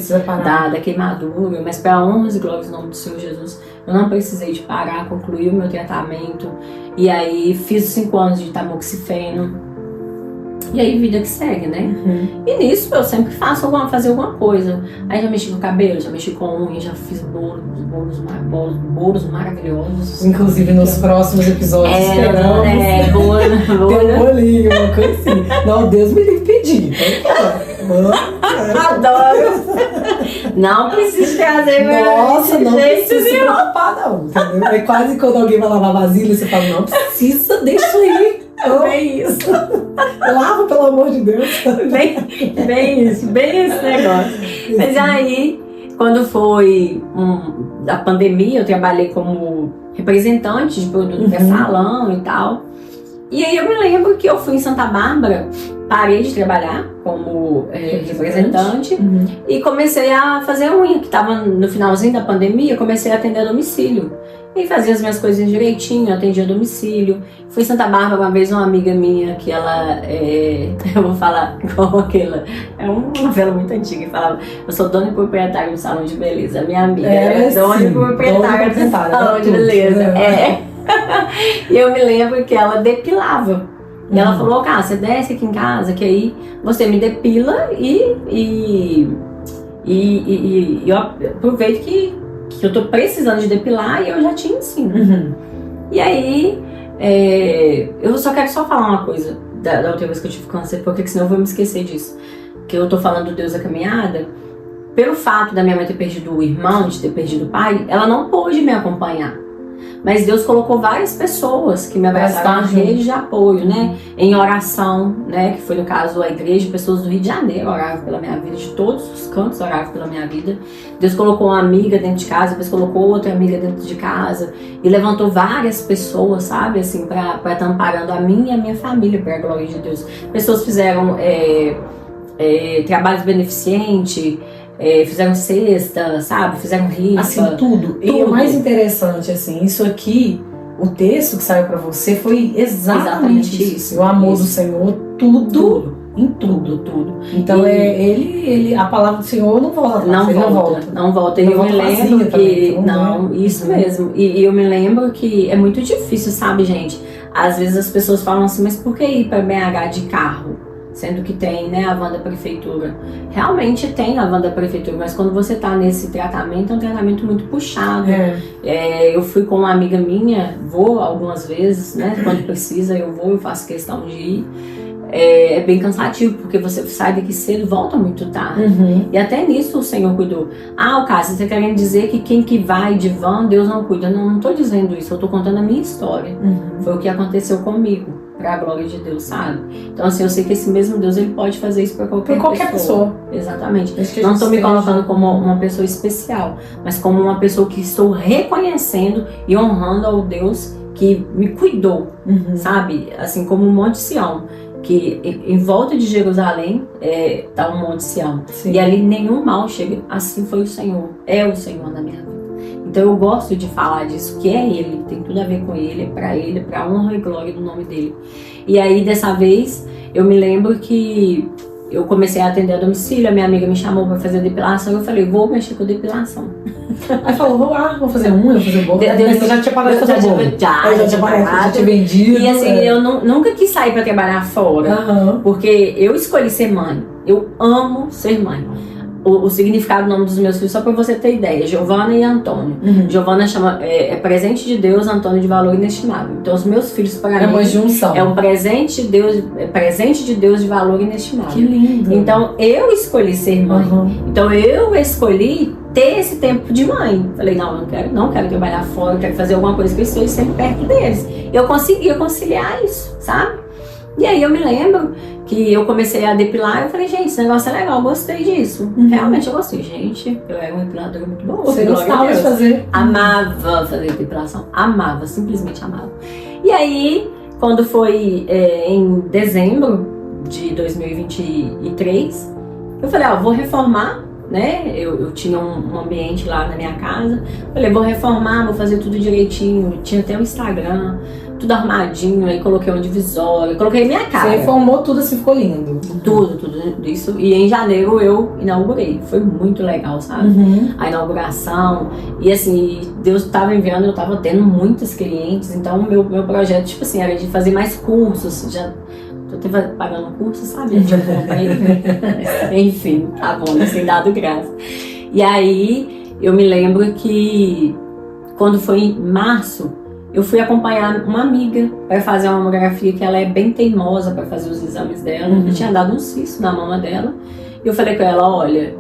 da queimadura, mas para honras e glórias no nome do Senhor Jesus, eu não precisei de parar, concluí o meu tratamento, e aí fiz 5 anos de tamoxifeno, e aí vida que segue, né? E nisso eu sempre fazer alguma coisa. Aí já mexi com o cabelo, já mexi com unha, já fiz bolos maravilhosos. Inclusive nos próximos episódios esperamos. Tem um bolinho, uma coisa assim. Não, Deus me livre pedir. Adoro! Não precisa trazer Nossa, não precisa se preocupar não, entendeu? É quase quando alguém vai lavar vasilha, você fala, não precisa, deixa aí. Bem isso. Lava, pelo amor de Deus. Bem esse negócio. Mas aí, quando foi a pandemia, eu trabalhei como representante de produto para salão e tal. E aí eu me lembro que eu fui em Santa Bárbara, parei de trabalhar como representante e comecei a fazer unha, que estava no finalzinho da pandemia, comecei a atender a domicílio. E fazia as minhas coisas direitinho, atendia a domicílio. Fui em Santa Bárbara uma vez, uma amiga minha, que ela eu vou falar igual aquela, é uma novela muito antiga, que falava, eu sou dona e proprietária do salão de beleza. Minha amiga é dona e proprietária do salão de beleza. E eu me lembro que ela depilava. E ela falou, cara, você desce aqui em casa, que aí você me depila e eu aproveito que eu tô precisando de depilar e eu já te ensino. E aí, eu só quero falar uma coisa da outra vez que eu tive câncer, porque senão eu vou me esquecer disso. Que eu tô falando do Deus da caminhada, pelo fato da minha mãe ter perdido o irmão, de ter perdido o pai, ela não pôde me acompanhar. Mas Deus colocou várias pessoas que me abraçaram na rede de apoio, né? Em oração, né? Que foi no caso a igreja, pessoas do Rio de Janeiro oravam pela minha vida, de todos os cantos oravam pela minha vida. Deus colocou uma amiga dentro de casa, depois colocou outra amiga dentro de casa e levantou várias pessoas, sabe? Assim, pra estar amparando a mim e a minha família, para a glória de Deus. Pessoas fizeram trabalhos beneficentes, fizeram cesta, sabe? Fizeram rifa. Assim, tudo. E o mais interessante, assim, isso aqui, o texto que saiu pra você foi exatamente isso. O amor do Senhor, tudo. Em tudo. Então, a palavra do Senhor não volta. Não volta. E eu me lembro que... Não, isso mesmo. E eu me lembro que é muito difícil, sabe, gente? Às vezes as pessoas falam assim, mas por que ir pra BH de carro? Sendo que tem, né, a van da prefeitura. Realmente tem a van da prefeitura, mas quando você tá nesse tratamento, é um tratamento muito puxado. Eu fui com uma amiga minha, vou algumas vezes, né, quando precisa eu faço questão de ir. É bem cansativo, porque você sai daqui cedo e volta muito tarde. E até nisso o Senhor cuidou. O Cássio, você tá querendo dizer que quem que vai de van, Deus não cuida. Não tô dizendo isso, eu tô contando a minha história. Foi o que aconteceu comigo, pra glória de Deus, sabe? Então assim, eu sei que esse mesmo Deus, ele pode fazer isso pra qualquer pessoa. Exatamente. Não tô me colocando como uma pessoa especial, mas como uma pessoa que estou reconhecendo e honrando ao Deus que me cuidou, sabe? Assim como o Monte Sião, que em volta de Jerusalém tá um Monte Sião. E ali nenhum mal chega. Assim foi o Senhor. É o Senhor na minha vida. Então eu gosto de falar disso, que é Ele, tem tudo a ver com Ele, é pra honra e glória do nome dEle. E aí dessa vez eu me lembro que eu comecei a atender a domicílio, a minha amiga me chamou pra fazer depilação, eu falei, vou mexer com depilação. Aí falou, vou fazer unha, vou fazer boca. Você já tinha parado de fazer boca. Já tinha parado, já tinha vendido. E assim, eu nunca quis sair pra trabalhar fora, porque eu escolhi ser mãe. Eu amo ser mãe. O significado do nome dos meus filhos, só pra você ter ideia, Giovana e Antônio. Giovana chama, presente de Deus, Antônio de valor inestimável. Então os meus filhos para mim uma junção. É um presente de Deus, presente de Deus de valor inestimável. Que lindo. Então eu escolhi ser mãe. Então eu escolhi ter esse tempo de mãe. Falei, não quero trabalhar fora, quero fazer alguma coisa que eu esteja sempre perto deles. Eu conseguia conciliar isso, sabe? E aí eu me lembro que eu comecei a depilar e eu falei, gente, esse negócio é legal, eu gostei disso. Realmente eu gostei, gente. Eu era uma depiladora muito boa. Você gostava de fazer? Amava fazer depilação. Amava, simplesmente amava. E aí, quando foi em dezembro de 2023, eu falei, vou reformar, né? Eu tinha um ambiente lá na minha casa. Falei, vou reformar, vou fazer tudo direitinho. Tinha até o Instagram, tudo arrumadinho, aí coloquei um divisório, coloquei minha cara. Você reformou tudo assim, ficou lindo. Tudo isso. E em janeiro eu inaugurei. Foi muito legal, sabe? A inauguração. E assim, Deus estava enviando, eu estava tendo muitos clientes. Então o meu projeto, tipo assim, era de fazer mais cursos. Já tô pagando um curso, sabe? Enfim, tá bom, assim, dado graça. E aí eu me lembro que quando foi em março, eu fui acompanhar uma amiga para fazer uma mamografia, que ela é bem teimosa para fazer os exames dela. Eu tinha dado um cisto na mama dela. E eu falei com ela, olha,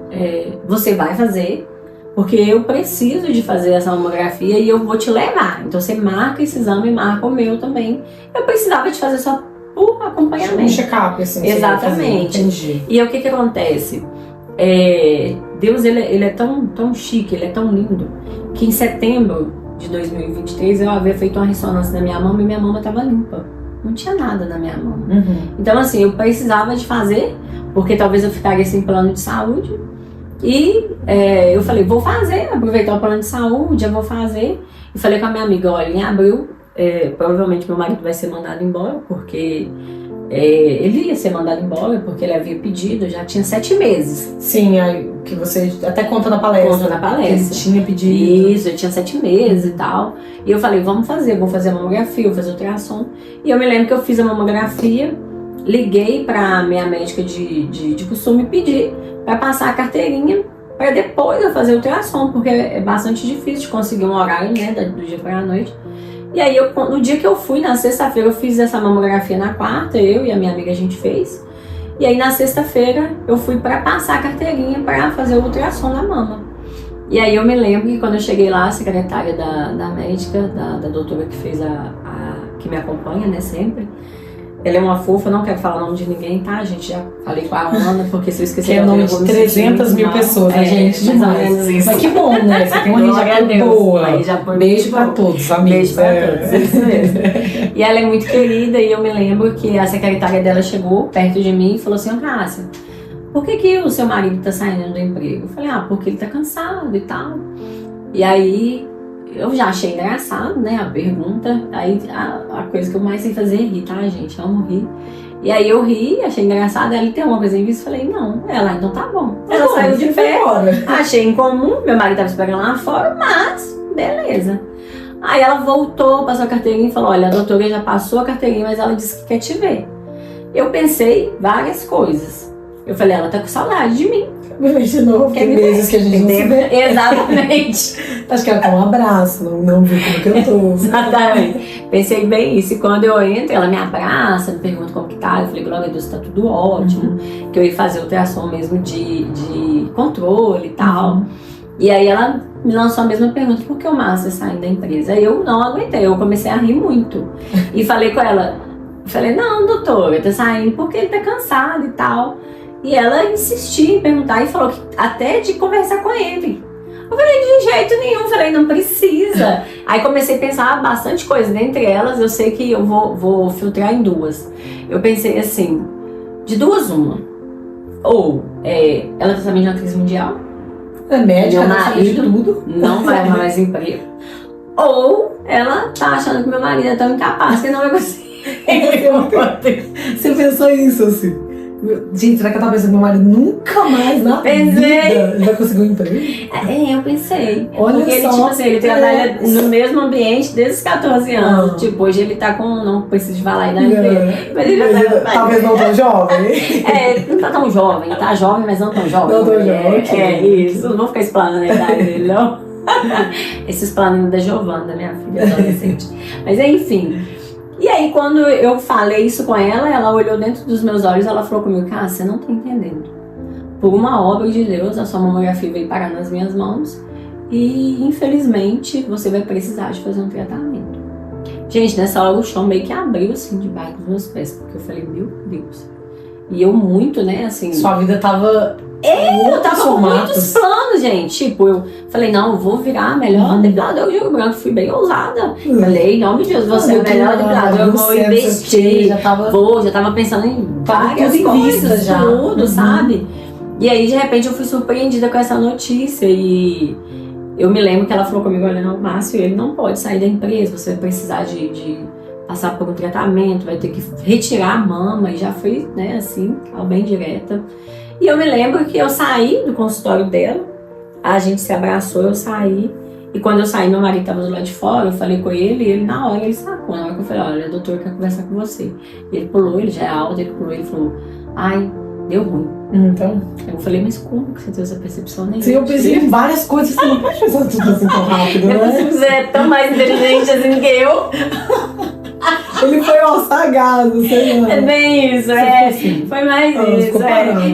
você vai fazer, porque eu preciso de fazer essa mamografia e eu vou te levar. Então você marca esse exame e marca o meu também. Eu precisava de fazer só por acompanhamento. Um check-up, assim. Exatamente. Entendi. E o que acontece? Deus, ele é tão chique, ele é tão lindo, que em setembro de 2023 eu havia feito uma ressonância na minha mama e minha mama estava limpa. não tinha nada na minha mama. Então assim, eu precisava de fazer, porque talvez eu ficaria sem plano de saúde. E eu falei, vou fazer, aproveitar o plano de saúde, eu vou fazer. E falei com a minha amiga, olha, em abril, provavelmente meu marido vai ser mandado embora, porque ele ia ser mandado embora, porque ele havia pedido, já tinha 7 meses. Sim, aí, que você até conta na palestra. Conta na palestra. Que ele tinha pedido. Isso, eu tinha 7 meses e tal. E eu falei, vou fazer a mamografia, vou fazer ultrassom. E eu me lembro que eu fiz a mamografia, liguei pra minha médica de costume e pedi para passar a carteirinha para depois eu fazer o ultrassom, porque é bastante difícil de conseguir um horário, né, do dia para a noite. E aí, no dia que eu fui, na sexta-feira, eu fiz essa mamografia na quarta, eu e a minha amiga a gente fez. E aí, na sexta-feira, eu fui para passar a carteirinha para fazer o ultrassom na mama. E aí, eu me lembro que quando eu cheguei lá, a secretária da médica, da doutora que fez que me acompanha, né, sempre, ela é uma fofa, não quero falar o nome de ninguém, tá? gente já falei com a Ana, porque se eu esquecer... Que é o nome de 300 mil pessoas, a gente, mais ou menos isso. Mas que bom, né? Você tem uma rede boa. Beijo pra todos, amigos. Beijo pra todos, isso mesmo. E ela é muito querida, e eu me lembro que a secretária dela chegou perto de mim e falou assim, Cássia, por que o seu marido tá saindo do emprego? Eu falei, porque ele tá cansado e tal. E aí... eu já achei engraçado, né, a pergunta. Aí a coisa que eu mais sei fazer é rir, tá, gente? Eu amo rir. E aí eu ri, achei engraçado. Ela tem alguma coisa em vista? Falei, não. Ela, então tá bom. Ela saiu de pé, achei incomum. Meu marido tava esperando lá fora, mas beleza. Aí ela voltou, passou a carteirinha e falou, olha, a doutora já passou a carteirinha, mas ela disse que quer te ver. Eu pensei várias coisas. Eu falei, ela tá com saudade de mim. De novo, tem meses que a gente não se vê. Exatamente. Acho que ela quer um abraço, não viu como que eu tô. Exatamente. Pensei bem isso. E quando eu entro, ela me abraça, me pergunta como que tá. Eu falei, glória a Deus, tá tudo ótimo. Que eu ia fazer ultrassom mesmo de controle e tal. E aí ela me lançou a mesma pergunta, por que o Márcio saindo da empresa? Aí eu não aguentei, eu comecei a rir muito. E falei com ela, não, doutora, tá saindo porque ele tá cansado e tal. E ela insistiu em perguntar e falou que até de conversar com ele. Eu falei, de jeito nenhum, falei, não precisa. Aí comecei a pensar bastante coisa, dentre elas eu sei que eu vou filtrar em 2. Eu pensei assim, de 2 uma. Ou ela tá sabendo de uma crise mundial. É médica, meu marido tudo. Não vai mais emprego. Ou ela tá achando que meu marido é tão incapaz que não vai conseguir. Você pensou isso assim? Gente, será que eu tava pensando que meu marido nunca mais na vida ele vai conseguir um emprego? Eu pensei. Olha porque ele, só, tipo assim, ele trabalha no mesmo ambiente desde os 14 anos. Tipo, hoje ele tá com, não preciso falar a idade dele. Mas ele já tá, talvez não tão jovem. Não tá tão jovem. Tá jovem, mas não tão jovem. Não tão jovem. Isso. Não vou ficar explanando a idade dele, não. Esses planos da Giovana, minha filha adolescente. Mas enfim... E aí, quando eu falei isso com ela, ela olhou dentro dos meus olhos e ela falou comigo, Cássia, você não tá entendendo. Por uma obra de Deus, a sua mamografia veio parar nas minhas mãos e, infelizmente, você vai precisar de fazer um tratamento. Gente, nessa hora o chão meio que abriu, assim, debaixo dos meus pés, porque eu falei, meu Deus. E eu muito, né, assim... Sua vida tava... eu tava com muitos planos, gente. Tipo, eu falei, não, eu vou virar a melhor depiladora de Ouro Branco. Fui bem ousada. Falei, em nome de Deus, vou ser a melhor depiladora. Eu vou investir. Já tava pensando em várias coisas, tudo, sabe? E aí, de repente, eu fui surpreendida com essa notícia. E eu me lembro que ela falou comigo, olha, não, Márcio, ele não pode sair da empresa. Você vai precisar de passar por um tratamento, vai ter que retirar a mama. E já foi, né, assim, bem direta. E eu me lembro que eu saí do consultório dela, a gente se abraçou, eu saí. E quando eu saí, meu marido estava do lado de fora, eu falei com ele, e ele na hora ele sacou. Na hora que eu falei, olha, a doutora quer conversar com você. Ele pulou, ele já é alto, ele pulou, ele falou, ai, deu ruim. Então? Eu falei, mas como que você teve essa percepção? Nem sim, eu pensei em várias coisas, você não pode pensar tudo assim tão rápido, né? Você é tão mais inteligente assim que eu. Ele foi sagaz, sei lá. É bem isso, assim. Foi mais isso,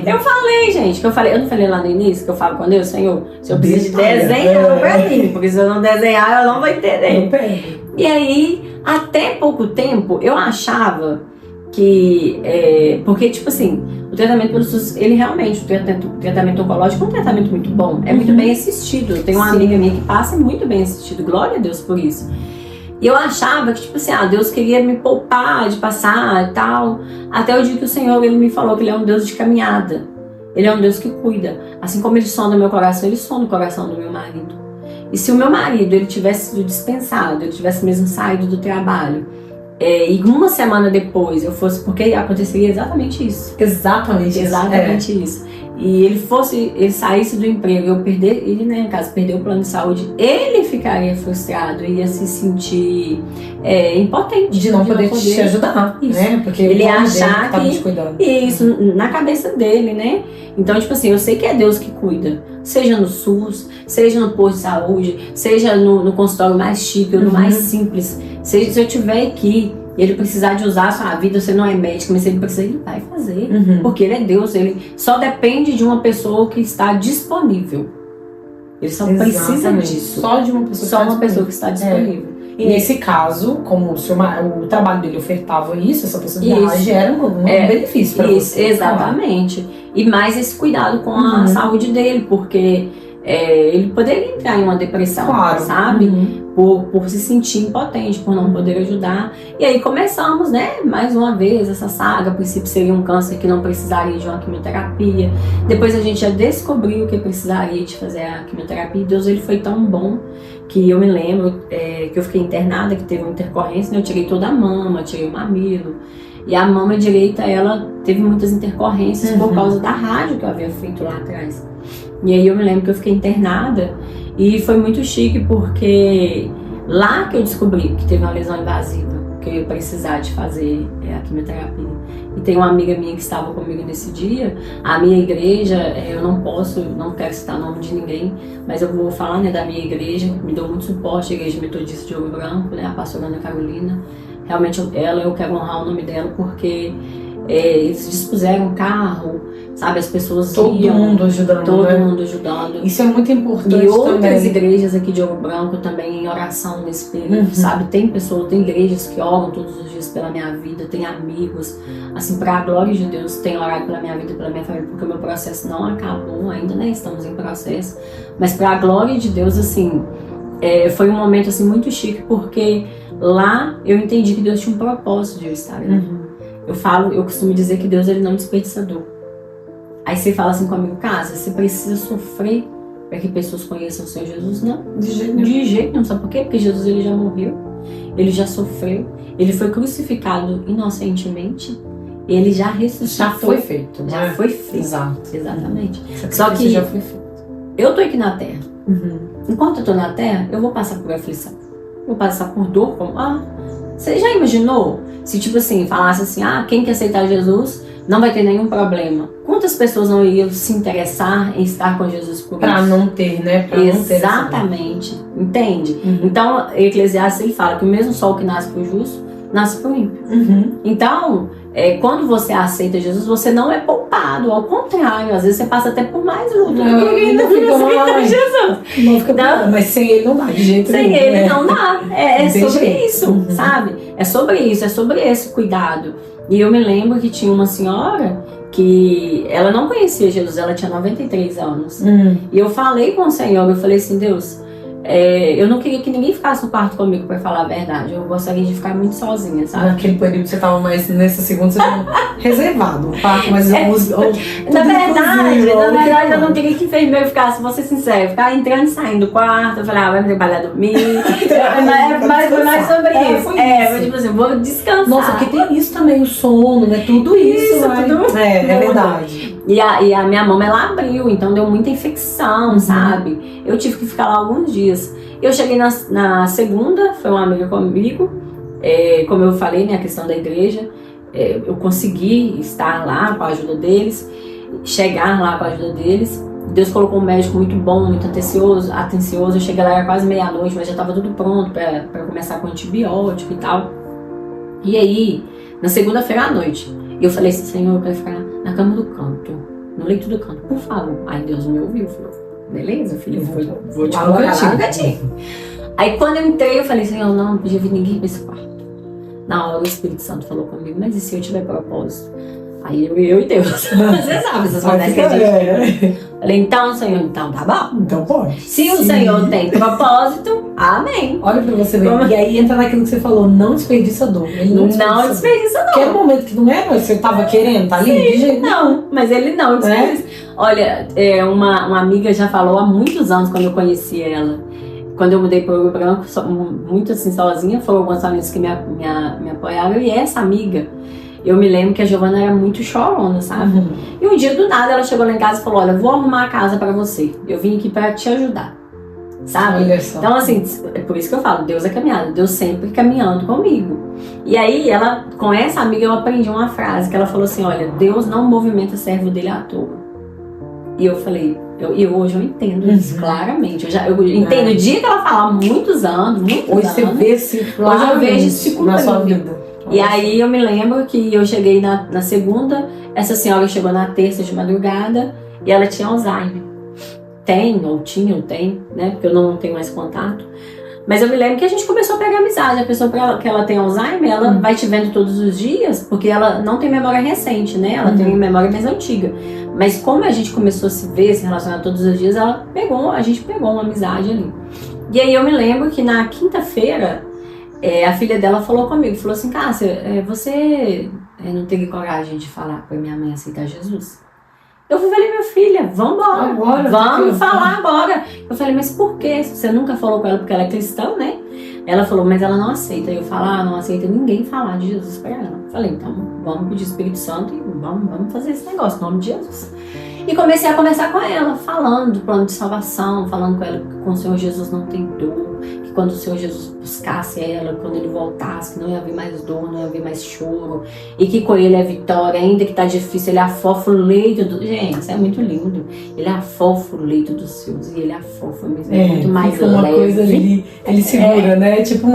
Eu falei, gente, eu não falei lá no início, que eu falo com Deus, Senhor, se eu preciso de desenhar pra mim, porque se eu não desenhar, eu não vou entender. E aí, até pouco tempo, eu achava que, porque tipo assim, o tratamento pelo SUS, ele realmente, o tratamento oncológico é um tratamento muito bom, é muito bem assistido. Eu tenho uma amiga minha que passa muito bem assistido, glória a Deus por isso. E eu achava que, tipo assim, Deus queria me poupar de passar e tal. Até o dia que o Senhor, Ele me falou que Ele é um Deus de caminhada. Ele é um Deus que cuida. Assim como Ele sonda meu coração, Ele sonda o coração do meu marido. E se o meu marido, ele tivesse sido dispensado, ele tivesse mesmo saído do trabalho, e uma semana depois eu fosse, porque aconteceria exatamente isso. Exatamente isso. E ele saísse do emprego, eu perder, ele, né, no caso, perdeu o plano de saúde, ele ficaria frustrado, ia se sentir impotente. De não poder te ajudar, isso. Né? Porque ele ia achar que te cuidando. Isso, na cabeça dele, né? Então, tipo assim, eu sei que é Deus que cuida. Seja no SUS, seja no posto de saúde, seja no consultório mais chique ou no mais simples. Se eu tiver aqui e ele precisar de usar a sua vida, você não é médico, mas se ele precisar, ele vai fazer. Porque ele é Deus, ele só depende de uma pessoa que está disponível. Ele só precisa disso. Só de uma pessoa. Só uma pessoa que está disponível. E nesse caso, como o trabalho dele ofertava isso, essa possibilidade era um benefício para você. Exatamente. E mais esse cuidado com a saúde dele, porque ele poderia entrar em uma depressão, sabe? Por se sentir impotente, por não poder ajudar. E aí começamos, né, mais uma vez essa saga. A princípio seria um câncer que não precisaria de uma quimioterapia. Depois a gente já descobriu que precisaria de fazer a quimioterapia. E Deus, ele foi tão bom que eu me lembro que eu fiquei internada, que teve uma intercorrência, né? Eu tirei toda a mama, tirei o mamilo. E a mama direita, ela teve muitas intercorrências por causa da rádio que eu havia feito lá atrás. E aí eu me lembro que eu fiquei internada e foi muito chique porque lá que eu descobri que teve uma lesão invasiva, que eu ia precisar de fazer a quimioterapia. E tem uma amiga minha que estava comigo nesse dia. A minha igreja, eu não quero citar o nome de ninguém, mas eu vou falar, né, da minha igreja, que me deu muito suporte, a Igreja Metodista de Ouro Branco, né, a pastora Ana Carolina. Realmente eu quero honrar o nome dela porque eles dispuseram um carro, sabe, as pessoas todo mundo ajudando. Isso é muito importante. E outras igrejas aqui de Ouro Branco também em oração nesse período, sabe? Tem igrejas que oram todos os dias pela minha vida, tem amigos, assim, para a glória de Deus, tem orado pela minha vida, pela minha família, porque o meu processo não acabou ainda, né? Estamos em processo, mas para a glória de Deus, assim, foi um momento assim muito chique, porque lá eu entendi que Deus tinha um propósito de eu estar ali. Eu costumo dizer que Deus, ele não desperdiça dor. Aí você fala assim comigo, Cássia, você precisa sofrer para que pessoas conheçam o Senhor Jesus? Não, de jeito nenhum. Sabe por quê? Porque Jesus, ele já morreu, ele já sofreu, ele foi crucificado inocentemente, ele já ressuscitou. Já foi feito. Já foi feito. Exato. Exatamente. Só que já foi feito. Eu tô aqui na Terra. Enquanto eu tô na Terra, eu vou passar por aflição. Vou passar por dor. Você já imaginou? Se tipo assim, falasse assim, quem quer aceitar Jesus não vai ter nenhum problema. Quantas pessoas não iriam se interessar em estar com Jesus por isso? Pra não ter, né? Exatamente. Entende? Então, Eclesiastes, ele fala que o mesmo sol que nasce pro justo, nasce pro ímpio. Então, quando você aceita Jesus, você não é poupado. Ao contrário, às vezes você passa até por mais luta. Mas sem ele não dá, de jeito nenhum. Sem ele não dá. É sobre isso, sabe? É sobre isso, é sobre esse cuidado. E eu me lembro que tinha uma senhora que ela não conhecia Jesus, ela tinha 93 anos. E eu falei com o Senhor, eu falei assim, Deus, eu não queria que ninguém ficasse no quarto comigo, pra falar a verdade. Eu gostaria de ficar muito sozinha, sabe? Naquele período que você tava mais, nessa segunda, você tava reservado. Um quarto mais... Na verdade, eu não queria que enfermeiro ficasse, vou ser sincera, ficar entrando e saindo do quarto. Eu falei, vai me trabalhar dormir. Mas foi mais sobre isso. Foi tipo assim, vou descansar. Nossa, porque tem isso também, o sono, né? Tudo isso. É verdade. E a minha mama, ela abriu, então deu muita infecção, sabe? Eu tive que ficar lá alguns dias. Eu cheguei na segunda, foi uma amiga comigo, como eu falei, né, a questão da igreja, eu consegui estar lá com a ajuda deles, chegar lá com a ajuda deles. Deus colocou um médico muito bom, muito atencioso. Eu cheguei lá, era quase meia-noite, mas já estava tudo pronto para começar com antibiótico e tal. E aí, na segunda-feira à noite, eu falei assim, Senhor, eu quero ficar na cama do canto, no leito do canto, por favor. Aí Deus me ouviu, falou, beleza, filho, vou te colocar no gatinho. Aí quando eu entrei, eu falei, Senhor, não podia vir ninguém pra esse quarto. Na hora o Espírito Santo falou comigo, mas e se eu tiver propósito? Aí eu e Deus. Você sabe essas conversas que a gente tem. Falei, então, Senhor, então tá bom. Então pode. Se o Senhor tem propósito, amém. Olha pra você ver. E aí entra naquilo que você falou, não desperdiça dor. Ele não desperdiça dor. Porque era um momento que não era, você tava querendo, tá ali? Sim, de jeito não, mas ele não desperdiça. Olha, uma amiga já falou há muitos anos, quando eu conheci ela, quando eu mudei para o Ouro Branco, muito assim sozinha, foram algumas famílias que me apoiaram, e essa amiga, eu me lembro que a Giovana era muito chorona, sabe? E um dia do nada ela chegou lá em casa e falou, olha, vou arrumar a casa para você, eu vim aqui para te ajudar, sabe? Então assim, é por isso que eu falo, Deus é caminhada, Deus sempre caminhando comigo. E aí ela, com essa amiga eu aprendi uma frase que ela falou assim, olha, Deus não movimenta servo dele à toa. E eu falei, hoje eu entendo isso claramente. Eu entendo o dia que ela fala há muitos anos, hoje você vê esse hoje eu vejo isso na sua vida. E aí eu me lembro que eu cheguei na segunda, essa senhora chegou na terça de madrugada e ela tinha Alzheimer. Tem, né? Porque eu não tenho mais contato. Mas eu me lembro que a gente começou a pegar amizade. A pessoa que ela tem Alzheimer, ela vai te vendo todos os dias, porque ela não tem memória recente, né? Ela tem memória mais antiga. Mas como a gente começou a se ver, se relacionar todos os dias, a gente pegou uma amizade ali. E aí eu me lembro que na quinta-feira, a filha dela falou comigo, falou assim, Cássia, você não teve coragem de falar pra minha mãe aceitar Jesus? Eu falei, minha filha, vamos falar agora. Eu falei, mas por quê? Você nunca falou com ela porque ela é cristã, né? Ela falou, mas ela não aceita. Eu falo, não aceita ninguém falar de Jesus pra ela. Eu falei, então vamos pedir o Espírito Santo e vamos fazer esse negócio, em nome de Jesus. E comecei a conversar com ela, falando do plano de salvação, falando com ela que com o Senhor Jesus não tem dor, que quando o Senhor Jesus buscasse ela, quando ele voltasse, que não ia haver mais dor, não ia haver mais choro, e que com ele é vitória, ainda que tá difícil, ele afofa o leito do... Gente, isso é muito lindo. Ele afofa o leito dos seus, e ele afofa mesmo, é muito mais leve. Uma coisa ali, ele segura, né? Tipo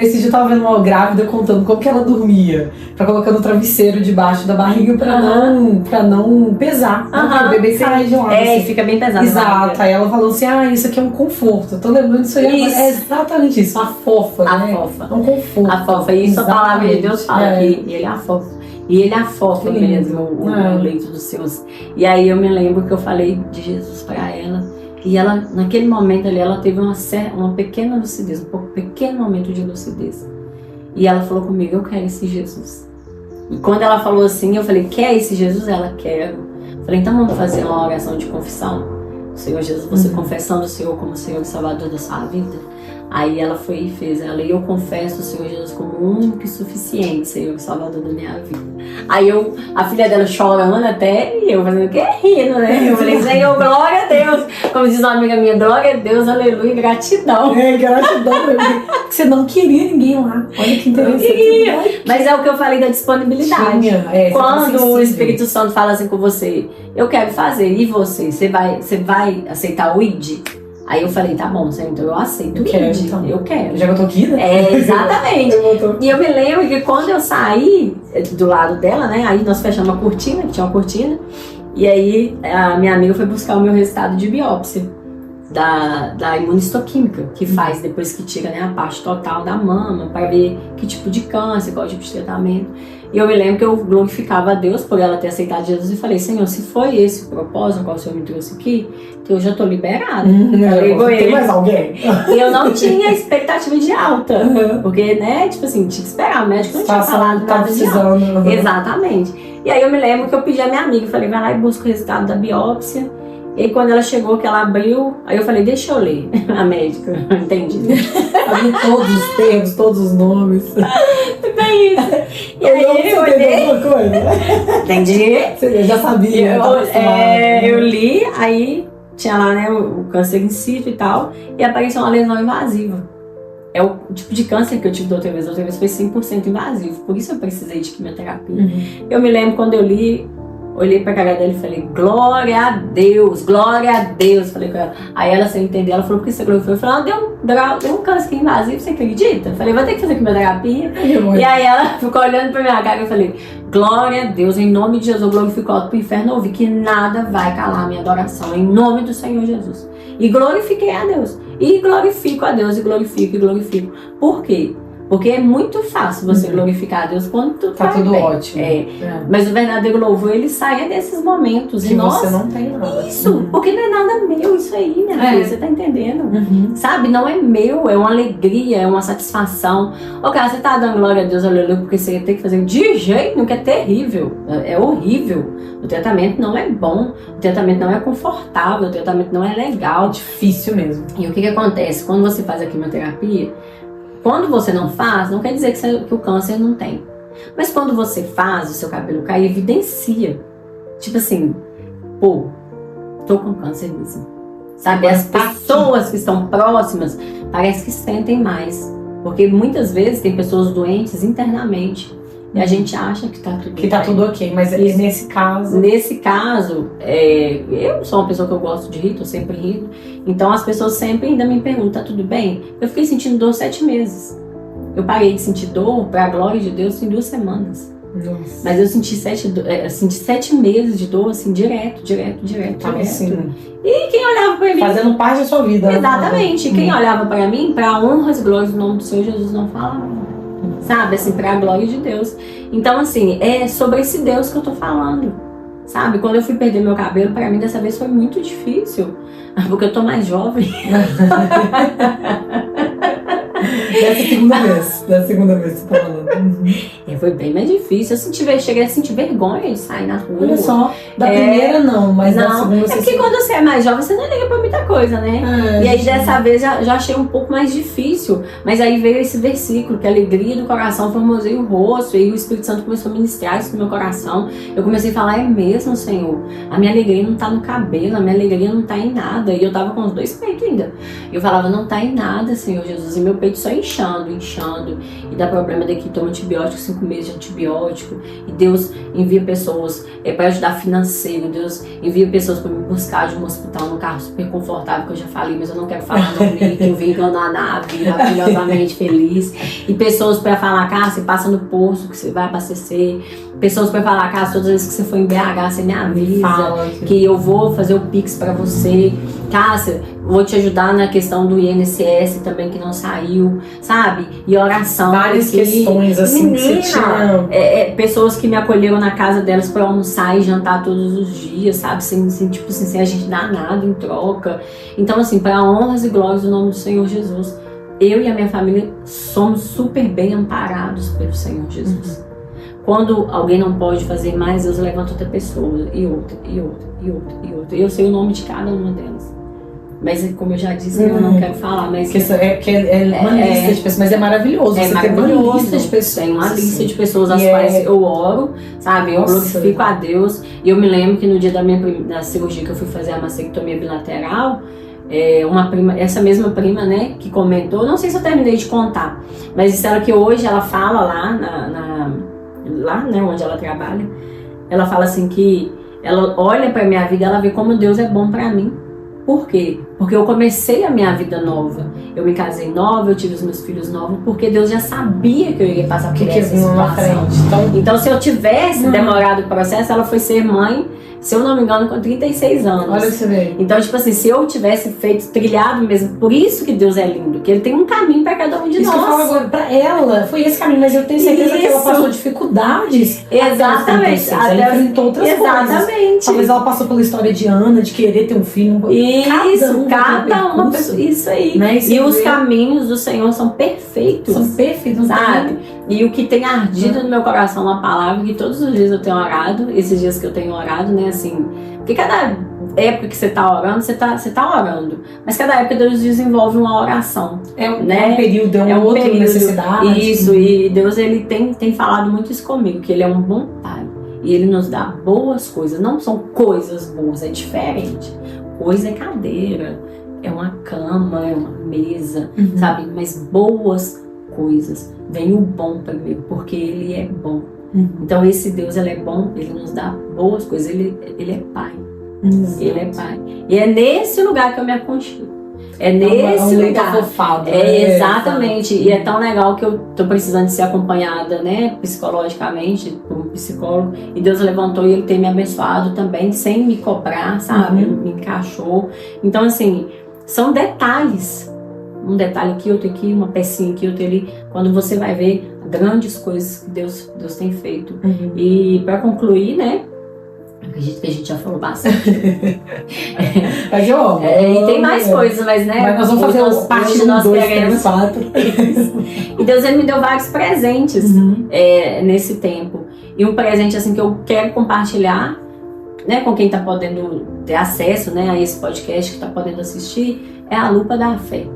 esse dia eu tava vendo uma grávida contando como que ela dormia, pra colocar no travesseiro debaixo da barriga pra não pesar. O bebê cai de um lado. Assim. Fica bem pesado. Exato. Aí ela falou assim, isso aqui é um conforto. Eu tô lembrando disso aí. É exatamente isso. Afofa, né? Afofa. É um conforto. Afofa. E isso a palavra de Deus fala que ele afofa. E ele afofa mesmo o leito dos seus. E aí eu me lembro que eu falei de Jesus pra ela. E ela, naquele momento ali, ela teve uma pequena lucidez, um pequeno momento de lucidez. E ela falou comigo, eu quero esse Jesus. E quando ela falou assim, eu falei, quer esse Jesus? Ela, quero. Falei, então vamos fazer uma oração de confissão. Senhor Jesus, você confessando o Senhor como Senhor e Salvador da sua vida. Aí ela foi e fez ela. E eu confesso o Senhor Jesus como o único e suficiente Senhor e Salvador da minha vida. Aí a filha dela chorando até, e eu fazendo o quê? Rindo, né? Eu falei, Senhor, glória a Deus. Como diz uma amiga minha, glória a Deus, aleluia, gratidão. Gratidão. Você não queria ninguém lá. Olha que interessante. Mas é o que eu falei da disponibilidade. Quando o Espírito Santo fala assim com você, eu quero fazer, e você? Você vai aceitar o ID? Aí eu falei, tá bom, Senhor, então eu aceito o ID. Então. Eu quero. Já que eu tô aqui, né? Exatamente. E eu me lembro que quando eu saí do lado dela, né? Aí nós fechamos a cortina, que tinha uma cortina. E aí a minha amiga foi buscar o meu resultado de biópsia da imunistoquímica, que faz depois que tira, né, a parte total da mama, para ver que tipo de câncer, qual tipo de tratamento. E eu me lembro que eu glorificava a Deus por ela ter aceitado Jesus e falei, Senhor, se foi esse o propósito qual o Senhor me trouxe aqui, então eu já tô liberada. Tem mais alguém? E eu não tinha expectativa de alta, porque, né, tipo assim, tinha que esperar, o médico não tinha falado nada de alta. Exatamente. E aí eu me lembro que eu pedi a minha amiga, falei, vai lá e busca o resultado da biópsia. E aí quando ela chegou, que ela abriu, aí eu falei, deixa eu ler. A médica, entendi. Sabia todos os termos, todos os nomes. Bem isso. E aí eu olhei. Entendi. Você já sabia. Eu li, aí tinha lá, né, o câncer in situ e tal, e apareceu uma lesão invasiva. É o tipo de câncer que eu tive da outra vez. Da outra vez foi 100% invasivo, por isso eu precisei de quimioterapia. Eu me lembro quando eu li, olhei pra cara dela e falei, glória a Deus, falei com ela. Aí ela, sem entender, ela falou, por que você glorificou? Eu falei, deu um câncer invasivo, você acredita? Eu falei, vai ter que fazer quimioterapia. E aí ela ficou olhando pra minha cara e eu falei, glória a Deus, em nome de Jesus, eu glorifico alto pro inferno, ouvi que nada vai calar a minha adoração, em nome do Senhor Jesus. E glorifiquei a Deus, e glorifico a Deus, e glorifico. Por quê? Porque é muito fácil você glorificar a Deus quando tudo tá tudo bem. ótimo. Mas o verdadeiro louvor, ele sai desses momentos. Que você não tem nada. Isso, porque não é nada meu isso aí, minha filha, você tá entendendo? Sabe, não é meu, é uma alegria, é uma satisfação. Ô, cara, você tá dando glória a Deus, aleluia, porque você tem que fazer de jeito nenhum, que é terrível, é horrível. O tratamento não é bom, o tratamento não é confortável, o tratamento não é legal. É difícil mesmo. E o que acontece? Quando você faz a quimioterapia, quando você não faz, não quer dizer que o câncer não tem. Mas quando você faz, o seu cabelo cai, evidencia. Tipo assim, pô, tô com câncer mesmo. Sabe, as pessoas que estão próximas parece que sentem mais. Porque muitas vezes tem pessoas doentes internamente. E a gente acha que tá tudo tá tudo ok, mas nesse caso... Nesse caso, eu sou uma pessoa que eu gosto de rir, tô sempre rindo. Então as pessoas sempre ainda me perguntam, tá tudo bem? Eu fiquei sentindo dor 7 meses. Eu parei de sentir dor, pra glória de Deus, em 2 semanas. Nossa. Mas eu senti 7 meses de dor, assim, direto. Assim, E quem olhava pra mim... fazendo parte da sua vida. Exatamente. Quem olhava pra mim, pra honras e glórias do nome do Senhor Jesus, não falava. Sabe, assim, pra glória de Deus. Então, assim, é sobre esse Deus que eu tô falando. Sabe, quando eu fui perder meu cabelo, pra mim dessa vez foi muito difícil. Porque eu tô mais jovem. Dessa segunda vez que você tá falando. Foi bem mais difícil. Cheguei a sentir vergonha de sair na rua. Olha só, da primeira não, mas da segunda você... É porque quando você é mais jovem, você não liga pra muita coisa, né? E aí dessa vez já achei um pouco mais difícil. Mas aí veio esse versículo, que a alegria do coração formoseia o rosto. E aí o Espírito Santo começou a ministrar isso no meu coração. Eu comecei a falar, é mesmo, Senhor. A minha alegria não tá no cabelo, a minha alegria não tá em nada. E eu tava com os 2 peitos ainda. E eu falava, não tá em nada, Senhor Jesus. E meu peito só inchando. E dá problema daqui, toma antibiótico, 5 meses de antibiótico. E Deus envia pessoas para ajudar financeiro. Deus envia pessoas para me buscar de um hospital num carro super confortável, que eu já falei, mas eu não quero falar não, que eu vim andando na nave, maravilhosamente feliz. E pessoas para falar, cara, você passa no posto que você vai abastecer. Pessoas para falar, cara, todas as vezes que você for em BH, você me avisa que eu vou fazer o Pix para você. Cássia, vou te ajudar na questão do INSS também, que não saiu, sabe? E oração. Várias questões, assim, menina, que você tinha... pessoas que me acolheram na casa delas pra almoçar e jantar todos os dias, sabe? Sem a gente dar nada em troca. Então, assim, para honras e glórias do nome do Senhor Jesus, eu e a minha família somos super bem amparados pelo Senhor Jesus. Quando alguém não pode fazer mais, Deus levanta outra pessoa, e outra. E eu sei o nome de cada uma delas. Mas, como eu já disse, eu não quero falar, mas... É uma lista de pessoas, mas é maravilhoso. É você maravilhoso. Tem uma lista de pessoas. Tem uma lista de pessoas às quais eu oro, sabe? Eu glorifico a Deus. E eu me lembro que no dia da cirurgia que eu fui fazer a mastectomia bilateral, essa mesma prima, né, que comentou, não sei se eu terminei de contar, mas isso ela que hoje ela fala lá, né, onde ela trabalha, ela fala assim que ela olha pra minha vida, ela vê como Deus é bom pra mim. Por quê? Porque eu comecei a minha vida nova. Eu me casei nova, eu tive os meus filhos novos, porque Deus já sabia que eu iria passar por essa situação. Então, se eu tivesse demorado o processo, ela foi ser mãe, se eu não me engano, com 36 anos. Olha o que você vê. Então, tipo assim, se eu tivesse trilhado mesmo, por isso que Deus é lindo, que Ele tem um caminho para cada um de nós. Isso que eu falo agora, pra ela, foi esse caminho, mas eu tenho certeza que ela passou dificuldades. Exatamente. Ela enfrentou outras coisas. Talvez ela passou pela história de Ana, de querer ter um filho. Cada uma pessoa. Isso aí. Né? E os caminhos do Senhor são perfeitos. São perfeitos, sabe? E o que tem ardido no meu coração, uma palavra que todos os dias eu tenho orado, esses dias que eu tenho orado, né, assim, porque cada época que você tá orando, você tá orando, mas cada época Deus desenvolve uma oração. Um período, outra necessidade. Isso, e Deus, Ele tem falado muito isso comigo, que Ele é um bom Pai, e Ele nos dá boas coisas, não são coisas boas, é diferente. Coisa é cadeira, é uma cama, é uma mesa, sabe, mas boas coisas. Vem o bom primeiro, porque Ele é bom. Então esse Deus, Ele é bom, Ele nos dá boas coisas, Ele é Pai. Ele é Pai. E é nesse lugar que eu me aconchego. É nesse lugar. Afofado, exatamente. E é tão legal que eu tô precisando de ser acompanhada, né, psicologicamente, por um psicólogo. E Deus levantou e Ele tem me abençoado também, sem me cobrar, sabe? Me encaixou. Então, assim, são detalhes. Um detalhe aqui, outro aqui, uma pecinha aqui, outra ali. Quando você vai ver grandes coisas que Deus tem feito. E para concluir, né? Acredito que a gente já falou bastante. Mas eu amo. E tem mais coisas, mas né? Mas nós vamos fazer parte 1, 2, 3, 4. E Deus ele me deu vários presentes nesse tempo. E um presente assim que eu quero compartilhar, né, com quem está podendo ter acesso, né, a esse podcast, que está podendo assistir, é a lupa da fé.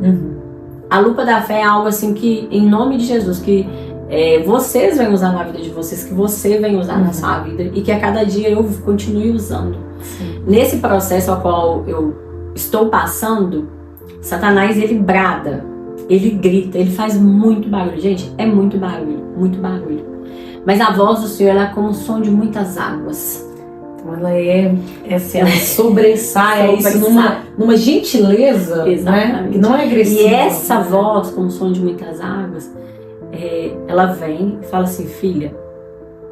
A lupa da fé é algo assim que, em nome de Jesus, que vocês vêm usar na vida de vocês, que você vem usar na sua vida e que a cada dia eu continue usando. Nesse processo ao qual eu estou passando, Satanás ele brada, ele grita, ele faz muito barulho. Gente, é muito barulho, muito barulho. Mas a voz do Senhor ela é como o som de muitas águas. Então ela ela sobressai isso numa gentileza, né? Que não é agressiva. E essa voz, como o som de muitas águas, ela vem e fala assim: filha,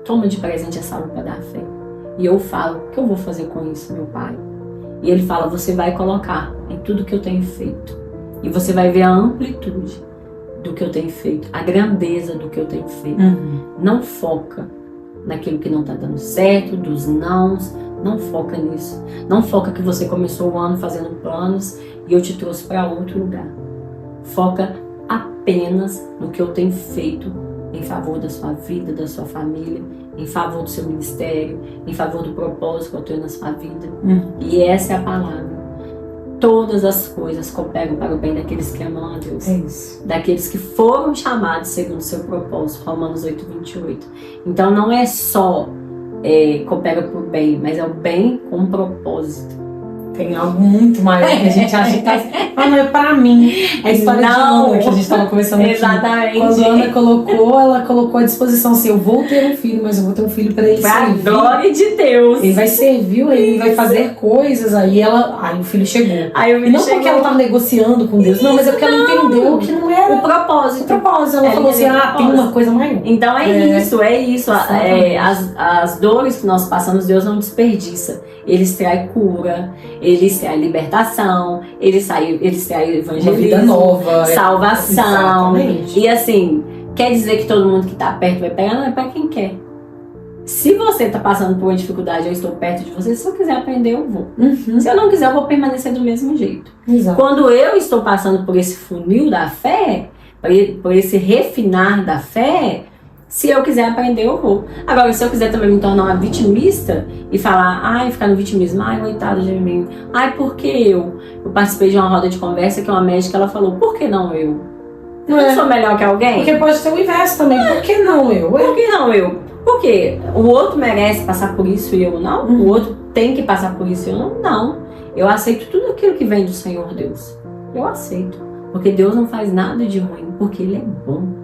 toma de presente essa lupa da fé. E eu falo: o que eu vou fazer com isso, meu pai? E ele fala: você vai colocar em tudo que eu tenho feito. E você vai ver a amplitude do que eu tenho feito, a grandeza do que eu tenho feito. Não foca naquilo que não está dando certo, dos nãos, não foca nisso. Não foca que você começou o ano fazendo planos e eu te trouxe para outro lugar. Foca apenas no que eu tenho feito em favor da sua vida, da sua família, em favor do seu ministério, em favor do propósito que eu tenho na sua vida. E essa é a palavra. Todas as coisas cooperam para o bem daqueles que amam a Deus. É isso. Daqueles que foram chamados segundo o seu propósito. Romanos 8:28. Então não é só coopera para o bem, mas é o bem com um propósito. Tem algo muito maior que a gente acha que tá... não é pra mim. A história de Ana que a gente estava conversando aqui. Exatamente. Quando a Ana ela colocou à disposição assim: eu vou ter um filho, mas eu vou ter um filho para ele servir. Pra glória de Deus. Ele vai servir, ele vai fazer coisas. Aí o filho chegou. Aí o filho chegou. Porque ela estava negociando com Deus, não, mas é porque ela entendeu que não era o propósito. Ela falou assim: tem uma coisa maior. Então é isso. As dores que nós passamos, Deus não desperdiça. Ele extrai cura, ele extrai libertação, ele extrai evangelismo, uma vida nova, salvação. Exatamente. E assim, quer dizer que todo mundo que está perto vai pegar? Não, é para quem quer. Se você está passando por uma dificuldade, eu estou perto de você, se eu quiser aprender, eu vou. Se eu não quiser, eu vou permanecer do mesmo jeito. Exato. Quando eu estou passando por esse funil da fé, por esse refinar da fé, se eu quiser aprender, eu vou. Agora, se eu quiser também me tornar uma vitimista e falar, ficar no vitimismo, coitado de mim, por que eu? Eu participei de uma roda de conversa que uma médica, ela falou, por que não eu? Eu não sou melhor que alguém? Porque pode ter o inverso também, por que não eu? Por que não eu? Porque o outro merece passar por isso e eu não? O outro tem que passar por isso e eu não? Não. Eu aceito tudo aquilo que vem do Senhor Deus. Eu aceito. Porque Deus não faz nada de ruim, porque Ele é bom.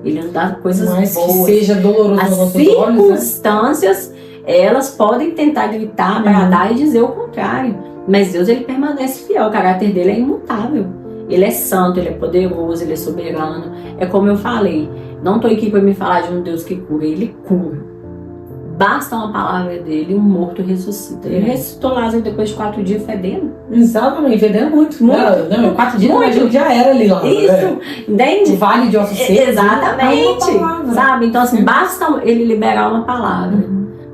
Ele não dá coisas mas boas. Que seja doloroso as nos nossos olhos, circunstâncias, elas podem tentar gritar, bradar e dizer o contrário. Mas Deus, Ele permanece fiel. O caráter dele é imutável. Ele é santo, Ele é poderoso, Ele é soberano. É como eu falei. Não estou aqui para me falar de um Deus que cura. Ele cura. Basta uma palavra dele, um morto ressuscita. Ele ressuscitou Lázaro depois de 4 dias fedendo. Exatamente, fedendo muito. Não, 4 dias muito. Já era ali lá. Isso, entende? O vale de ossos secos. Exatamente. Sabe? Então, assim, basta ele liberar uma palavra.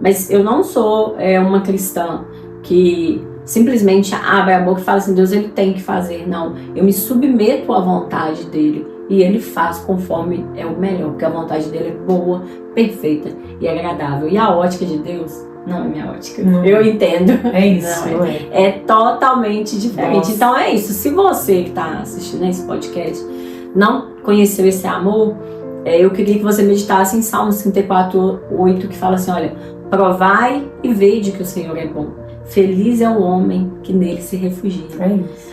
Mas eu não sou uma cristã que simplesmente abre a boca e fala assim, Deus, Ele tem que fazer. Não, eu me submeto à vontade dele. E Ele faz conforme é o melhor, porque a vontade dele é boa, perfeita e agradável. E a ótica de Deus não é minha ótica. Eu entendo. É isso. Não é totalmente diferente. Nossa. Então é isso. Se você que está assistindo esse podcast não conheceu esse amor, eu queria que você meditasse em Salmos 34:8, que fala assim, olha, provai e vede que o Senhor é bom. Feliz é o homem que nele se refugia.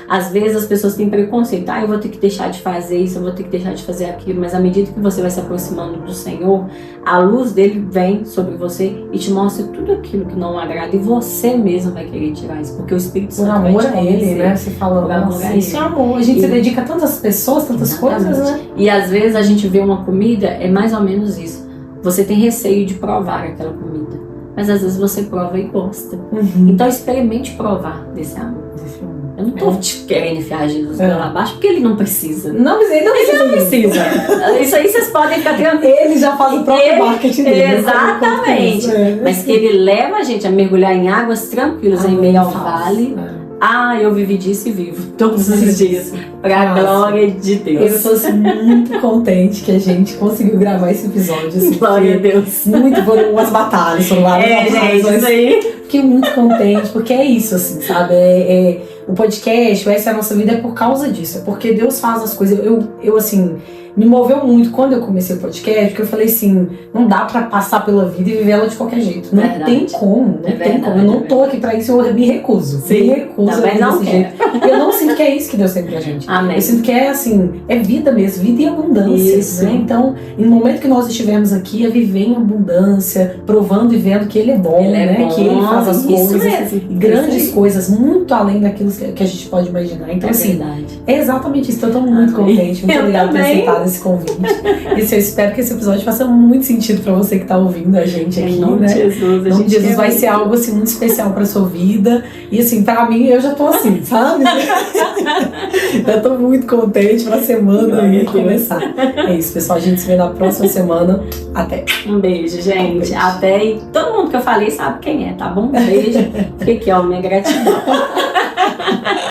Às vezes as pessoas têm preconceito. Eu vou ter que deixar de fazer isso, eu vou ter que deixar de fazer aquilo. Mas à medida que você vai se aproximando do Senhor, a luz dele vem sobre você e te mostra tudo aquilo que não agrada. E você mesmo vai querer tirar isso. Porque o Espírito Santo vai te convencer. Por amor a ele, né? Você fala, isso é amor. A gente se dedica a tantas pessoas, tantas coisas, né? E às vezes a gente vê uma comida, é mais ou menos isso. Você tem receio de provar aquela comida. Mas às vezes você prova e gosta. Então experimente provar desse amor. Eu não tô querendo enfiar Jesus pela baixo, porque ele não precisa. Não, mas ele não precisa. Isso aí vocês podem ficar tranquilos. Ele já faz o próprio marketing dele. Exatamente. Mas que ele leva a gente a mergulhar em águas tranquilas em meio ao vale. Eu vivi disso e vivo todos os dias. Pra glória de Deus. Eu tô assim, muito contente que a gente conseguiu gravar esse episódio. Assim, glória a Deus. Foram umas batalhas, foram várias batalhas. Gente, isso aí. Fiquei muito contente, porque é isso, assim, sabe? O podcast, Essa é a Nossa Vida, é por causa disso. É porque Deus faz as coisas. Eu assim, me moveu muito quando eu comecei o podcast, porque eu falei assim, não dá pra passar pela vida e viver ela de qualquer jeito. Não tem como, não tem como. Eu não tô aqui pra isso, eu me recuso. Sim, me recuso a viver desse jeito. Eu não sinto que é isso que Deus tem pra gente. Amém. Eu sinto que é assim, é vida mesmo, vida em abundância. Isso. Né? Então, no momento que nós estivermos aqui, é viver em abundância, provando e vendo que Ele é bom, né? Que Ele faz as coisas, grandes coisas, muito além daquilo que a gente pode imaginar. Então, assim, é exatamente isso. Então, eu tô muito contente. Muito obrigada por ter aceitado esse convite. E assim, eu espero que esse episódio faça muito sentido pra você que tá ouvindo a gente aqui, né? Jesus, em nome de Jesus vai ser algo assim muito especial pra sua vida. E assim, pra mim, eu já tô assim, sabe? Eu tô muito contente pra semana começar. É isso, pessoal. A gente se vê na próxima semana. Até. Um beijo, gente. Beijo. Até. E todo mundo que eu falei sabe quem é, tá bom? Um beijo. Fique aqui, ó, minha gratidão.